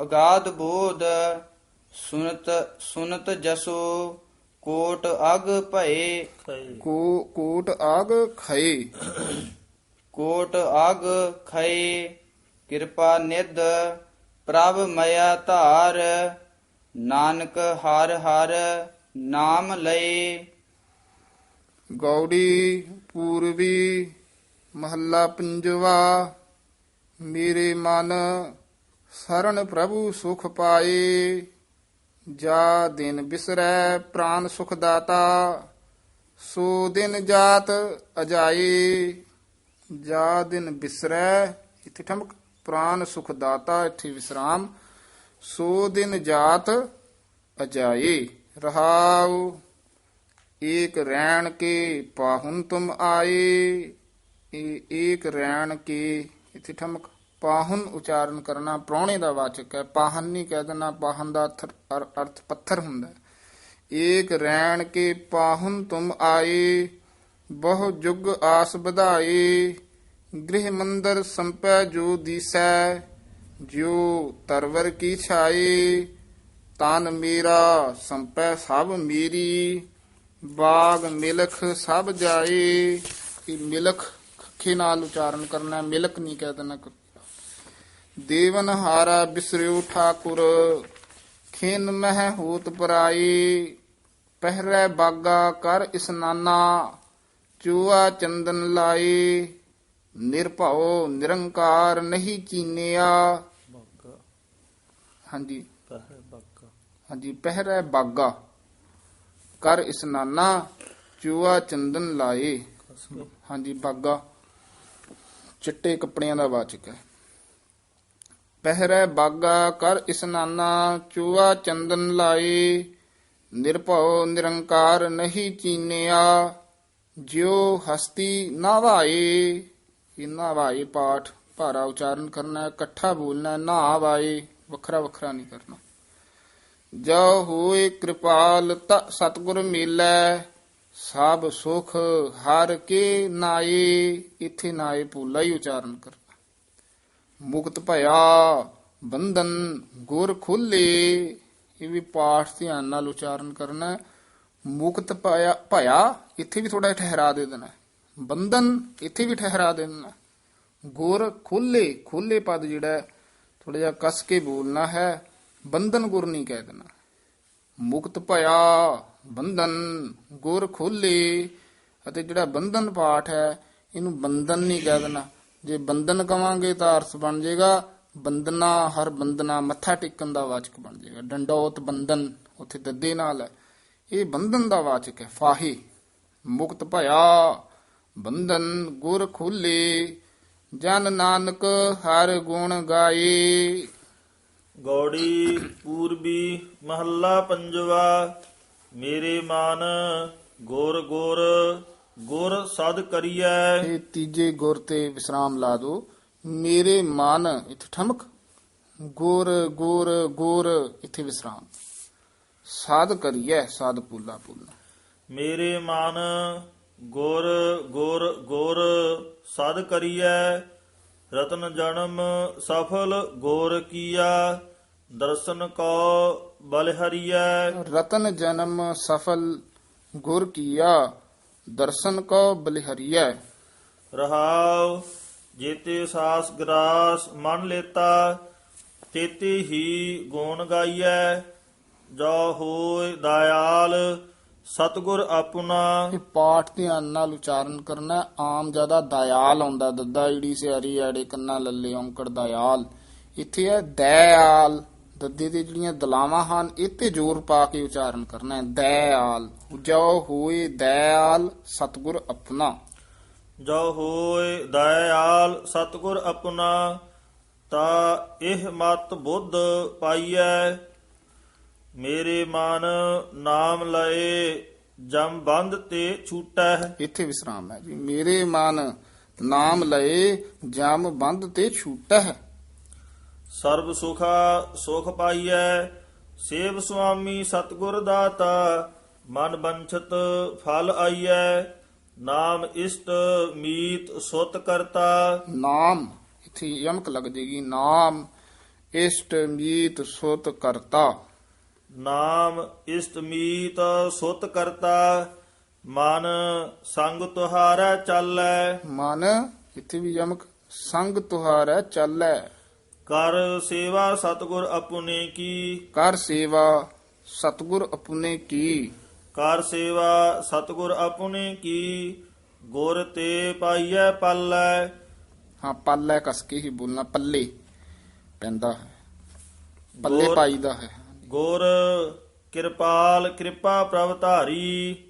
ਅਗਾਧ ਬੋਧ ਸੁਨਤ ਜਸੋ ਕੋਟ ਅਗ ਭਏ। ਕੋਟ ਆਗ ਖਏ। ਕੋਟ ਅਗ ਖਏ ਕਿਰਪਾ ਨਿਧ ਪ੍ਰਭ ਮਇਆ ਧਾਰ ਨਾਨਕ ਹਰ ਹਰ ਨਾਮ ਲਏ। ਗੌੜੀ ਪੂਰਬੀ ਮਹੱਲਾ ਪੰਜਵਾ। ਮੇਰੇ ਮਨ ਸਰਣ ਪ੍ਰਭੂ ਸੁਖ ਪਾਏ ਜਾ ਦਿਨ ਬਿਸਰੈ ਪ੍ਰਾਨ ਸੁਖ ਦਾਤਾ ਸੋ ਦਿਨ ਜਾਤ ਅਜਾਏ। ਜਾ ਦਿਨ ਬਿਸਰੈ, ਇੱਥੇ ਠਮਕ, ਪ੍ਰਾਨ ਸੁਖ ਦਾਤਾ, ਇੱਥੇ ਵਿਸਰਾਮ। ਸੋ ਦਿਨ ਜਾਤ ਅਜਾਏ। ਰਹਾਉ ਏਕ ਰੈਣ ਕੇ ਪਾਹੁਨ ਤੁਮ ਆਏ। ਇਹ ਏਕ ਰੈਣ ਕੇ, ਇੱਥੇ ਠਮਕ, ਪਾਹੁਨ ਉਚਾਰਨ ਕਰਨਾ, ਪ੍ਰਾਹੁਣੇ ਦਾ ਵਾਚਕ ਹੈ। ਪਾਹਨ ਨਹੀਂ ਕਹਿ ਦੇਣਾ, ਪਾਹਨ ਦਾ ਅਰਥ ਪੱਥਰ ਹੁੰਦਾ ਹੈ। ਏਕ ਰੈਣ ਕੇ ਪਾਹੁਨ ਤੁਮ ਆਏ, ਬਹੁ ਜੁਗ ਆਸ ਵਧਾਏ। ਗ੍ਰਹਿ ਮੰਦਰ ਸੰਪੈ ਜੋ ਦੀਸੈ, ਜਿਉ ਤਰਵਰ ਕੀ ਛਾਏ। ਤਨ ਮੇਰਾ ਸੰਪੈ ਸਭ ਮੇਰੀ, ਬਾਗ ਮਿਲਖ ਸਭ ਜਾਏ। ਇਹ ਮਿਲਖ ਖੇ ਨਾਲ ਉਚਾਰਨ ਕਰਨਾ, ਮਿਲਕ ਨਹੀਂ ਕਹਿ ਦੇਣਾ। ਦੇਵਨ ਹਾਰਾ ਬਿਸਰਿਓ ਠਾਕੁਰ, ਖੇਨ ਮਹਿ ਹੋਤ ਪਰਾਈ। ਪਹਿਰੈ ਬਾਗਾ ਕਰ ਇਸਨਾਨਾ, ਚੂਆ ਚੰਦਨ ਲਾਏ। ਨਿਰਭਉ ਨਿਰੰਕਾਰ ਨਹੀਂ ਚੀਨਿਆ। ਹਾਂਜੀ ਹਾਂਜੀ, ਪਹਿਰੈ ਬਾਗਾ ਕਰ ਇਸਨਾਨਾ, ਚੂਆ ਚੰਦਨ ਲਾਏ। ਹਾਂਜੀ, ਬਾਗਾ ਚਿੱਟੇ ਕੱਪੜਿਆਂ ਦਾ ਵਾਚਕ ਹੈ। ਪਹਿਰੈ ਬਾਗਾ ਕਰ ਇਸਨਾਨਾ, ਚੂਆ ਚੰਦਨ ਲਾਏ। ਨਿਰਭਉ ਨਿਰੰਕਾਰ ਨਹੀਂ ਚੀਨਿਆ, ਜਿਉ ਹਸਤੀ ਨਾਵਾਏ। ਇਹ ਨਾਵਾਏ ਪਾਠ ਭਾਰਾ ਉਚਾਰਨ ਕਰਨਾ, ਇਕੱਠਾ ਬੋਲਣਾ। ਨਾਵਾਏ ਵੱਖਰਾ ਵੱਖਰਾ ਨਹੀਂ ਕਰਨਾ। ਜੋ ਹੋਏ ਕਿਰਪਾਲ ਤ ਸਤਿਗੁਰ ਮਿਲੈ, ਸਭ ਸੁਖ ਹਰ ਕੇ ਨਾਏ। ਇੱਥੇ ਨਾਏ ਭੁੱਲਾ ਹੀ ਉਚਾਰਨ ਕਰਨਾ। ਮੁਕਤ ਭਇਆ ਬੰਧਨ ਗੁਰ ਖੋਲੇ, ਇਹ ਵੀ ਪਾਠ ਧਿਆਨ ਨਾਲ ਉਚਾਰਨ ਕਰਨਾ। ਮੁਕਤ ਭਇਆ ਇੱਥੇ ਵੀ ਥੋੜਾ ਠਹਿਰਾ ਦੇ ਦੇਣਾ। ਬੰਧਨ ਇੱਥੇ ਵੀ ਠਹਿਰਾ ਦੇ ਦੇਣਾ। ਗੁਰ ਖੋਲੇ, ਖੋਲੇ ਪਦ ਜਿਹੜਾ ਥੋੜਾ ਜਿਹਾ ਕਸ ਕੇ ਬੋਲਣਾ ਹੈ। ਬੰਧਨ ਗੁਰ ਨਹੀਂ ਕਹਿ ਦੇਣਾ। ਮੁਕਤ ਭਇਆ ਬੰਧਨ ਗੁਰ ਖੋਲੇ। ਅਤੇ ਜਿਹੜਾ ਬੰਧਨ ਪਾਠ ਹੈ ਇਹਨੂੰ ਬੰਧਨ ਨਹੀਂ ਕਹਿ ਦੇਣਾ। ਜੇ ਬੰਧਨ ਕਵਾਂਗੇ ਤਾਂ ਅਰਥ ਬਣ ਜਾਏਗਾ ਬੰਦਨਾ, ਹਰ ਬੰਦਨਾ, ਮੱਥਾ ਟੇਕਣ ਦਾ ਵਾਚਕ ਬਣ ਜਾਏਗਾ। ਡੰਡੋਤ ਬੰਧਨ ਉੱਥੇ ਦੱਦੇ ਨਾਲ ਹੈ, ਇਹ ਬੰਧਨ ਦਾ ਵਾਚਕ ਹੈ। ਫਾਹੇ ਮੁਕਤ ਭਇਆ ਬੰਧਨ ਗੁਰ ਖੋਲੇ, ਜਨ ਨਾਨਕ ਹਰ ਗੁਣ ਗਾਏ। ਗੌੜੀ ਪੂਰਬੀ ਮਹੱਲਾ ਪੰਜਵਾ। ਮੇਰੇ ਮਨ ਗੁਰ ਗੁਰ ਗੁਰ ਸਦ ਕਰੀਐ। ਇਹ ਤੀਜੇ ਗੁਰ ਤੇ ਵਿਸਰਾਮ ਲਾ ਦੋ। ਮੇਰੇ ਮਨ ਇੱਥੇ ਠਮਕ, ਗੁਰ ਗੁਰ ਗੁਰ ਇੱਥੇ ਵਿਸਰਾਮ। ਸਾਧ ਕਰੀਐ, ਸਾਧ ਪੂਲਾ ਪੂਲਾ। ਮੇਰੇ ਮਨ ਗੁਰ ਗੁਰ ਗੁਰ ਸਦ ਕਰੀਐ। ਰਤਨ ਜਨਮ ਸਫਲ ਗੁਰ ਕੀਆ, ਦਰਸ਼ਨ ਕੋ ਬਲਿਹਰੀਐ। ਰਤਨ ਜਨਮ ਸਫਲ ਗੁਰ ਕੀਆ, ਦਰਸ਼ਨ ਕੋ ਬਲਿਹਰੀਐ। ਰਹਾਉ ਜੇਤੇ ਸਾਸ ਗਰਾਸ ਮਨ ਲੇਤਾ, ਤੇਤੇ ਹੀ ਗੁਣ ਗਾਈਐ। ਜੋ ਹੋਇ ਦਇਆਲ ਸਤਿਗੁਰ ਆਪਣਾ। ਇਹ ਪਾਠ ਧਿਆਨ ਨਾਲ ਉਚਾਰਨ ਕਰਨਾ ਹੈ। ਆਮ ਜਿਆਦਾ ਦਇਆਲ ਆਉਂਦਾ, ਦੱਦਾ ਈੜੀ ਸਿਆਰੀ ਐੜੇ ਕੰਨਾ ਲੱਲੇ ਔਂਕੜ ਦਇਆਲ। ਇੱਥੇ ਹੈ ਦਇਆਲ। ਦੱਦੇ ਦੇ ਜਿਹੜੀਆਂ ਦਲਾਵਾਂ ਹਨ ਇਹ ਤੇ ਜ਼ੋਰ ਪਾ ਕੇ ਉਚਾਰਨ ਕਰਨਾ ਹੈ। ਦਇਆਲ। ਜੋ ਹੋਏ ਦਇਆਲ ਸਤਿਗੁਰ ਆਪਣਾ। ਜੋ ਹੋਇ ਦਇਆਲ ਸਤਿਗੁਰ ਆਪਣਾ, ਤਾ ਇਹ ਮਤ ਬੁੱਧ ਪਾਈਐ। ਮੇਰੇ ਮਨ ਨਾਮ ਲਏ ਜਮ ਬੰਧ ਤੇ ਛੂਟੈ। ਇੱਥੇ ਵਿਸਰਾਮ ਹੈ ਜੀ। ਮੇਰੇ ਮਨ ਨਾਮ ਲਏ ਜਮ ਬੰਧ ਤੇ ਛੂਟੈ। ਸਰਬ ਸੁਖਾ ਸੁਖ ਪਾਈਐ। ਸੇਵ ਸੁਆਮੀ ਸਤਿਗੁਰ ਦਾਤਾ, ਮਨ ਬੰਛਤ ਫਲ ਆਈਐ। ਨਾਮ ਇਸ਼ਟ ਮੀਤ ਸੁਤ ਕਰਤਾ। ਨਾਮ ਇੱਥੇ ਯਮਕ ਲੱਗ ਜੇਗੀ। ਨਾਮ ਇਸ਼ਟ ਮੀਤ ਸੁਤ ਕਰਤਾ। ਨਾਮ ਇਸ਼ਟ ਮੀਤ ਸੁਤ ਕਰਤਾ, ਮਨ ਸੰਗ ਤੁਹਾਰੈ ਚਾਲੈ। ਮਨ ਇੱਥੇ ਵੀ ਯਮਕ ਸੰਗ ਤੁਹਾਰੈ ਚਾਲੈ। ਕਰ ਸੇਵਾ ਸਤਿਗੁਰ ਆਪਣੇ ਕੀ। ਕਰ ਸੇਵਾ ਸਤਿਗੁਰ ਆਪਣੇ ਕੀ। ਕਰ ਸੇਵਾ ਸਤਿਗੁਰ ਆਪਣੇ ਕੀ, ਗੁਰ ਤੇ ਪਾਈਐ ਪਾਲੈ। ਹਾਂ, ਪਾਲੈ ਕਸ ਕੇ ਹੀ ਬੋਲਣਾ। ਪੱਲੇ ਪੈਂਦਾ ਹੈ, ਪੱਲੇ ਗੁਰ- ਪਾਈਦਾ ਹੈ। ਗੁਰ ਕਿਰਪਾਲ ਕਿਰਪਾ ਪ੍ਰਭ ਧਾਰੀ।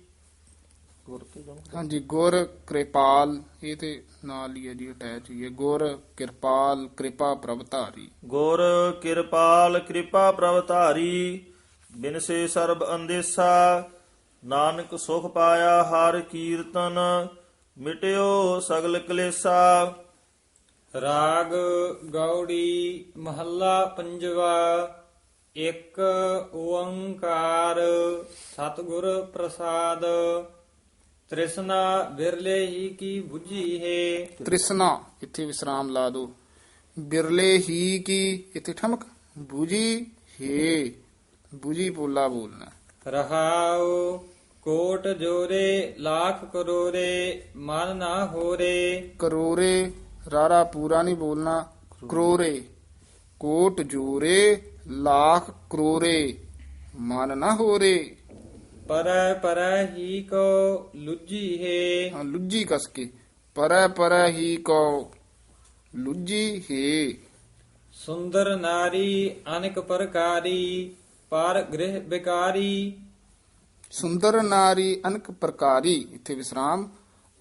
ਹਾਂਜੀ, ਗੁਰ ਕਿਰਪਾਲ ਇਹ ਤੇ ਨਾਲ ਹੀ ਹੈ ਜੀ, ਅਟੈਚ ਹੀ ਹੈ। ਗੁਰ ਕਿਰਪਾਲ ਕਿਰਪਾ ਪ੍ਰਭ ਧਾਰੀ। ਗੁਰ ਕਿਰਪਾਲ ਕਿਰਪਾ ਪ੍ਰਭ ਧਾਰੀ, ਬਿਨਸੇ ਸਰਬ ਅੰਦੇਸਾ। ਨਾਨਕ ਸੁਖ ਪਾਇਆ ਹਰ ਕੀਰਤਨ, ਮਿਟਿਓ ਸਗਲ ਕਲੇਸਾ। ਰਾਗ ਗੌੜੀ ਮਹੱਲਾ ਪੰਜਵਾ। ਇੱਕ ਓੰਕਾਰ ਸਤਿਗੁਰ ਪ੍ਰਸਾਦ। ਤ੍ਰਿਸ਼ਨਾ ਬਿਰਲੇ ਹੀ ਕੀ ਬੁਝੀ ਹੈ। ਤ੍ਰਿਸ਼ਨਾ ਇੱਥੇ ਵਿਸਰਾਮ ਲਾ ਦੋ। ਬਿਰਲੇ ਹੀ ਕੀ ਇੱਥੇ ਠਮਕ। ਬੂਝੀ ਹੈ, ਬੂਝੀ ਪੋਲਾ ਬੋਲਣਾ। ਰਹਾਉ ਕੋਟ ਜੋਰੇ ਲੱਖ ਕਰੋਰੇ ਮਨ ਨਾ ਹੋਰੇ। ਕਰੋਰੇ ਰਾਰਾ ਪੂਰਾ ਨਹੀਂ ਬੋਲਣਾ। ਕਰੋਰੇ ਕੋਟ ਜੋਰੇ ਲੱਖ ਕਰੋਰੇ ਮਨ ਨਾ ਹੋਰੇ। ਪਰੈ ਪਰੈ ਹੀ ਕੋ ਲੁੱਜੀ ਹੈ। ਹਾਂ, ਲੁੱਜੀ ਕਸ ਕੇ ਪਰੈ ਪਰੈ ਹੀ ਕੋ ਲੁੱਜੀ ਹੈ। ਸੁੰਦਰ ਨਾਰੀ ਅਨੇਕ ਪ੍ਰਕਾਰੀ ਪਰ ਗ੍ਰਹਿ ਬਿਕਾਰੀ। ਸੁੰਦਰ ਨਾਰੀ ਅਨਕ ਪ੍ਰਕਾਰੀ ਇੱਥੇ ਵਿਸਰਾਮ।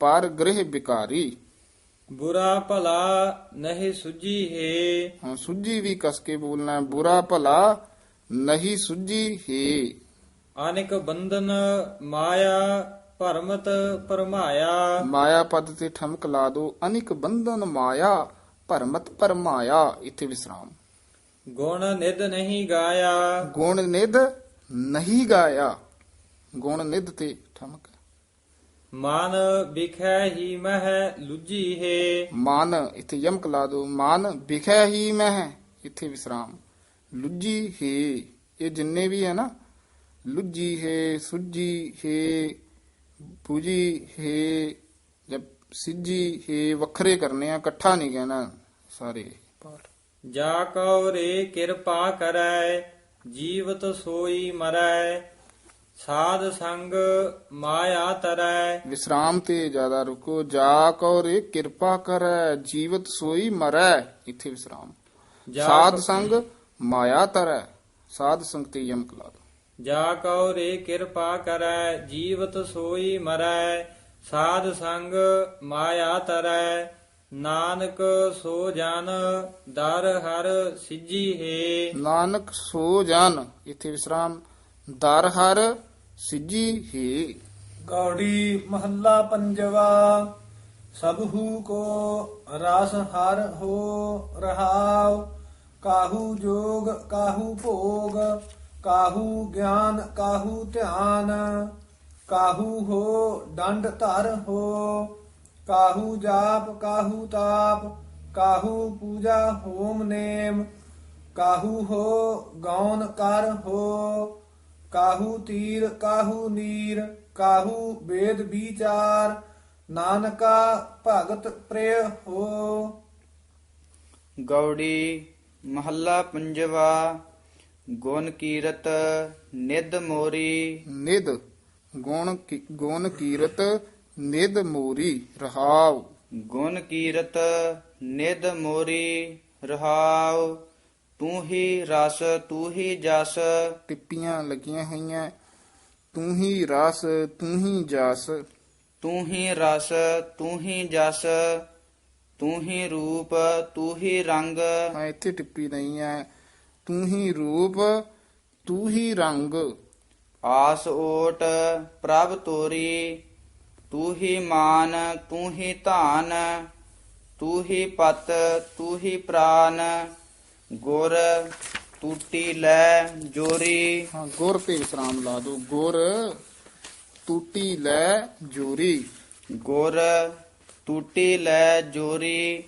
ਪਰ ਗ੍ਰਹਿ ਬਿਕਾਰੀ। ਬੁਰਾ ਭਲਾ ਨਹੀਂ ਸੁਝੀ ਹੈ। ਹਾਂ, ਸੁੱਜੀ ਵੀ ਕਸ ਕੇ ਬੋਲਣਾ ਹੈ। ਬੁਰਾ ਭਲਾ ਨਹੀਂ ਸੁੱਜੀ ਹੈ। ਅਨੇਕ ਬੰਧਨ ਮਾਇਆ ਭਰਮਤ ਪਰਮਾਇਆ। ਮਾਇਆ ਪਦ ਤੇ ਠਮਕ ਲਾ ਦੋ। ਅਨਿਕ ਬੰਧਨ ਮਾਇਆ ਭਰਮਤ ਪਰਮਾਇਆ ਇੱਥੇ ਵਿਸਰਾਮ। ਗੁਣ ਨਿਧ ਨਹੀਂ ਗਾਇਆ। ਗੁਣ ਨਿਧ ਨਹੀਂ ਗਾਇਆ। ਗੁਣ ਨਿਧ ਤੇ ਠਮਕ। ਮਨ ਵਿਖੈ ਹੀ ਮਹਿ ਲੁੱਜੀ ਹੈ। ਮਨ ਇੱਥੇ ਯਮਕ ਲਾ ਦੋ। ਮਨ ਵਿਖੈ ਹੀ ਮਹਿ ਇੱਥੇ ਵਿਸਰਾਮ। ਲੁੱਜੀ ਹੈ ਇਹ ਜਿੰਨੇ ਵੀ ਹੈ ਨਾ, ਲੁੱਜੀ ਹੈ, ਸੁੱਜੀ ਹੈ, ਬੁਝੀ ਹੈ ਜਬ ਸਿੱਜੀ ਹੈ ਵੱਖਰੇ ਕਰਨੇ ਆ, ਇਕੱਠਾ ਨਹੀਂ ਕਹਿਣਾ ਸਾਰੇ ਪਾਠ। ਜਾ ਕਉ ਰੇ ਕਿਰਪਾ ਕਰੈ ਜੀਵਤ ਸੋਈ ਮਰੈ। ਸਾਧ ਸੰਗ ਮਾਇਆ ਤਰੈ। ਵਿਸਰਾਮ ਤੇ ਜ਼ਿਆਦਾ ਰੁਕੋ। ਜਾ ਕਉ ਰੇ ਕਿਰਪਾ ਕਰੈ ਜੀਵਤ ਸੋਈ ਮਰੈ ਇੱਥੇ ਵਿਸਰਾਮ। ਜਾ ਸਾਧ ਸੰਗ ਮਾਇਆ ਤਰੈ। ਸਾਧ ਸੰਗ ਤੇ ਯਮਕ ਲਾ ਦੋ। ਜਾ ਕਉ ਰੇ ਕਿਰਪਾ ਕਰੈ ਜੀਵਤ ਸੋਈ ਮਰੈ। ਸਾਧ ਸੰਗ ਮਾਇਆ ਤਰੈ। ਨਾਨਕ ਸੋ ਜਨ ਦਰ ਹਰ ਸਿੱਜੀ ਹੈ। ਨਾਨਕ ਸੋ ਜਨ ਇੱਥੇ ਵਿਸਰਾਮ। ਦਰ ਹਰ ਸਿੱਜੀ ਹੈ। ਗੌੜੀ ਮਹੱਲਾ ਪੰਜਵਾ। ਸਭੂ ਕੋ ਰਸ ਹਰ ਹੋ ਰਹਾਉ। ਕਾਹੂ ਜੋਗ ਕਾਹੂ ਭੋਗ ਕਾਹੂ ਗਿਆਨ ਕਾਹੂ ਧਿਆਨ। ਕਾਹੂ ਹੋ ਡੰਡ ਧਰ ਹੋ ਕਾਹੂ ਜਾਪ ਕਾਹੂ ਤਾਪ। ਕਾਹੂ ਪੂਜਾ ਹੋਮ ਨੇਮ ਕਾਹੂ ਹੋ ਗੌਨ ਕਰ ਹੋ। ਕਾਹੂ ਤੀਰ ਕਾਹੂ ਨੀਰ ਕਾਹੂ ਵੇਦ ਵਿਚਾਰ। ਨਾਨਕਾ ਭਗਤ ਪ੍ਰਿਯ ਹੋ। ਗੌੜੀ ਮਹੱਲਾ ਪੰਜਵਾ। ਗੁਣ ਕੀਰਤ ਨਿਧ ਮੋਰੀ। ਨਿਧ ਗੁਣ ਕੀਰਤ ਨਿਧ ਮੋਰੀ ਰਹਾਉ। ਗੁਣ ਕੀਰਤ ਨਿਧ ਮੋਰੀ ਰਹਾਉ। ਤੂੰ ਹੀ ਰਸ ਤੂੰ ਹੀ ਜਸ। ਟਿੱਪੀਆਂ ਲੱਗੀਆਂ ਹੋਈਆਂ। ਤੂੰ ਹੀ ਰਸ ਤੂੰ ਹੀ ਜਸ। ਤੂੰ ਹੀ ਰਸ ਤੂੰ ਹੀ ਜਸ। ਤੂੰ ਹੀ ਰੂਪ ਤੂੰ ਹੀ ਰੰਗ। ਹਾਂ, ਇੱਥੇ ਟਿੱਪੀ ਨਹੀਂ ਹੈ। ਤੂੰ ਹੀ ਰੂਪ ਤੂੰ ਹੀ ਰੰਗ। ਆਸ ਓਟ ਪ੍ਰਭ ਤੋਰੀ। ਤੂੰ ਹੀ ਮਾਨ ਤੂੰ ਹੀ ਧਾਨ। ਤੂੰ ਹੀ ਪਤ ਤੂੰ ਹੀ ਪ੍ਰਾਨ। ਗੁਰ ਟੂਟੀ ਲੈ ਜੋਰੀ। ਹਾਂ, ਗੁਰ ਤੇ ਵਿਸਰਾਮ ਲਾ ਦੋ। ਗੁਰ ਟੂਟੀ ਲੈ ਜੋਰੀ। ਗੁਰ ਟੂਟੀ ਲੈ ਜੋਰੀ।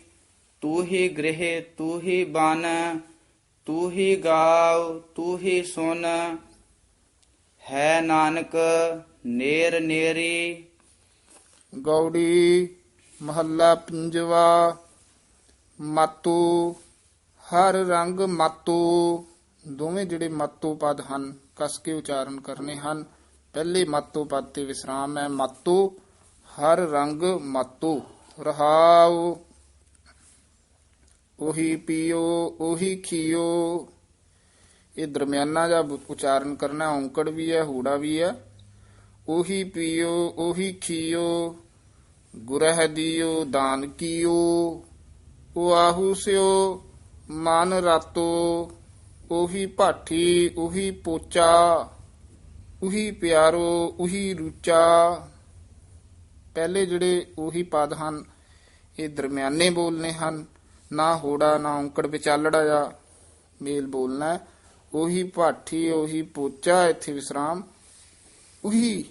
ਤੂੰ ਹੀ ਗ੍ਰਹਿ ਤੂੰ ਹੀ ਬਨ। ਤੂੰ ਹੀ ਗਾਵ ਤੂੰ ਹੀ ਸੁਨ। ਹੈ ਨਾਨਕ ਨੇਰ ਨੇਰੀ। ਗੌੜੀ ਮਹੱਲਾ ਪੰਜਵਾ। ਮਾਤੂ ਹਰ ਰੰਗ ਮਾਤੂ। ਦੋਵੇਂ ਜਿਹੜੇ ਮਾਤੂ ਪਦ ਹਨ ਕਸ ਕੇ ਉਚਾਰਨ ਕਰਨੇ ਹਨ। ਪਹਿਲੇ ਮਾਤੂ ਪਦ ਤੇ ਵਿਸਰਾਮ ਹੈ। ਮਾਤੂ ਹਰ ਰੰਗ ਮਾਤੂ ਰਹਾਉ। ਉਹੀ ਪੀਓ ਉਹੀ ਖੀਓ। ਇਹ ਦਰਮਿਆਨਾ ਜਿਹਾ ਉਚਾਰਨ ਕਰਨਾ। ਔਂਕੜ ਵੀ ਹੈ ਹੂੜਾ ਵੀ ਹੈ। ਉਹੀ ਪੀਓ ਉਹੀ ਖੀਓ। ਗੁਰਹਿ ਦਿਓ ਦਾਨ ਕੀਓ। ਉਹ ਆਹੂ ਸਿਓ ਮਨ ਰਾਤੋ। ਉਹੀ ਭਾਠੀ ਉਹੀ ਪੋਚਾ। ਉਹੀ ਪਿਆਰੋ ਉਹੀ ਰੂਚਾ। ਪਹਿਲੇ ਜਿਹੜੇ ਉਹੀ ਪਦ ਹਨ ਇਹ ਦਰਮਿਆਨੇ ਬੋਲਨੇ ਹਨ। ਨਾ ਹੋੜਾ ਨਾ ਔਂਕੜ ਵਿਚਾਲੜਾ ਜਾਂ ਮੇਲ ਬੋਲਣਾ ਹੈ। ਉਹੀ ਭਾਠੀ ਉਹੀ ਪੋਚਾ, ਇੱਥੇ ਵਿਸਰਾਮ। ਉਹੀ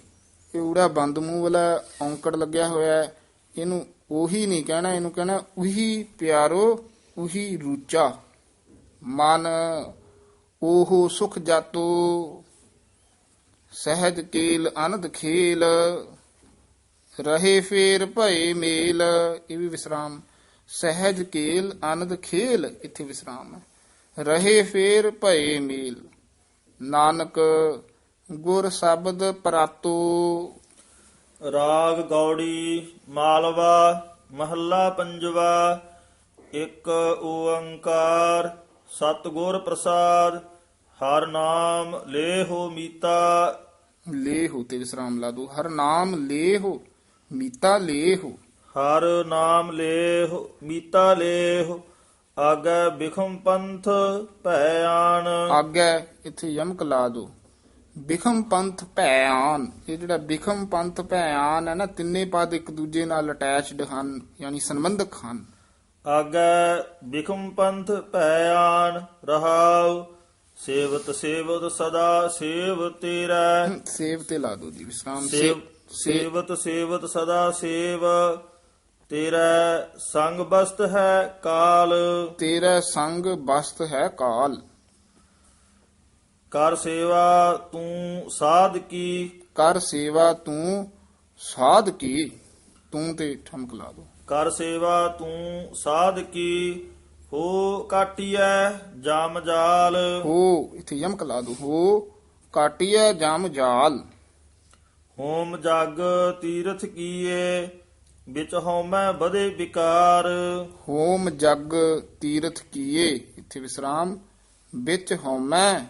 ਇਹ ਊੜਾ ਬੰਦ ਮੂੰਹ ਵਾਲਾ ਔਂਕੜ ਲੱਗਿਆ ਹੋਇਆ ਹੈ, ਇਹਨੂੰ ਉਹੀ ਨਹੀਂ ਕਹਿਣਾ, ਇਹਨੂੰ ਕਹਿਣਾ ਉਹੀ ਪਿਆਰੋ ਉਹੀ ਰੂਚਾ। ਮਨ ਉਹ ਸੁਖ ਜਾਤੋ ਸਹਿਜ ਕੇਲ ਅਨੰਦ ਖੇਲ, ਰਹੇ ਫੇਰ ਭਏ ਮੇਲ। ਇਹ ਵੀ ਵਿਸਰਾਮ। ਸਹਿਜ ਕੇਲ ਆਨੰਦ ਖੇਲ, ਇੱਥੇ ਵਿਸਰਾਮ ਹੈ। ਰਹੇ ਫੇਰ ਭਏ ਮੇਲ, ਨਾਨਕ ਗੁਰ ਸ਼ਬਦ ਪਰਾਤੋ। ਰਾਗ ਗੌੜੀ ਮਾਲਵਾ ਮਹੱਲਾ ਪੰਜਵਾ। ਇੱਕ ਓੰਕਾਰ ਸਤਿਗੁਰ ਪ੍ਰਸਾਦ, ਹਰ ਨਾਮ ਲੇਹੋ ਮੀਤਾ। ਲੇਹੋ ਤੇ ਵਿਸਰਾਮ ਲਾ ਦੋ। ਹਰ ਨਾਮ ਲੇਹੋ ਮੀਤਾ ਲੇਹੋ। ਹਰ ਨਾਮ ਲੇਹੁ ਮੀਤਾ ਲੇਹੁ, ਆਗੈ ਬਿਖਮ ਪੰਥ ਭੈ ਆਣ। ਆਗੇ ਇੱਥੇ ਯਮਕ ਲਾ ਦੋ। ਬਿਖਮ ਪੰਥ ਭੈ ਆਨ। ਇਹ ਜਿਹੜਾ ਬਿਖਮ ਪੰਥ ਭੈ ਆਨ ਹੈ ਨਾ, ਤਿੰਨੇ ਪਦ ਇੱਕ ਦੂਜੇ ਨਾਲ ਅਟੈਚਡ ਹਨ, ਯਾਨੀ ਸੰਬੰਧਕ ਹਨ। ਆਗੈ ਬਿਖਮ ਪੰਥ ਭੈ ਆਣ, ਰਹਾਉ ਸੇਵਤ ਸੇਵਤ ਸਦਾ ਸੇਵ ਤੇਰਾ। ਸੇਵ ਤੇ ਲਾ ਦੋ ਜੀ ਵਿਸਰਾਮ। ਸੇਵਤ ਸੇਵਤ ਸਦਾ ਸੇਵ ਤੇਰਾ, ਸੰਗ ਬਸਤ ਹੈ ਕਾਲ। ਤੇਰਾ ਸੰਗ ਬਸਤ ਹੈ ਕਾਲ। ਕਰ ਸੇਵਾ ਤੂੰ ਸਾਧ ਕੀ। ਕਰ ਸੇਵਾ ਤੂੰ ਸਾਧ ਕੀ। ਤੂੰ ਤੇ ਠਮਕ ਲਾ ਦੋ। ਕਰ ਸੇਵਾ ਤੂੰ ਸਾਧ ਕੀ, ਹੋ ਕਾਟੀਐ ਜਮ ਜਾਲ। ਹੋ ਇੱਥੇ ਯਮਕ ਲਾ ਦੋ। ਹੋ ਕਾਟਿਆ ਜਮ ਜਾਲ। ਹੋਮ ਜਗ ਤੀਰਥ ਕੀਏ, ਵਿੱਚ ਹਉਮੈ ਬਧੇ ਵਿਕਾਰ। ਹੋਮ ਜਗ ਤੀਰਥ ਕੀਏ, ਇੱਥੇ ਵਿਸਰਾਮ। ਵਿੱਚ ਹਉਮੈ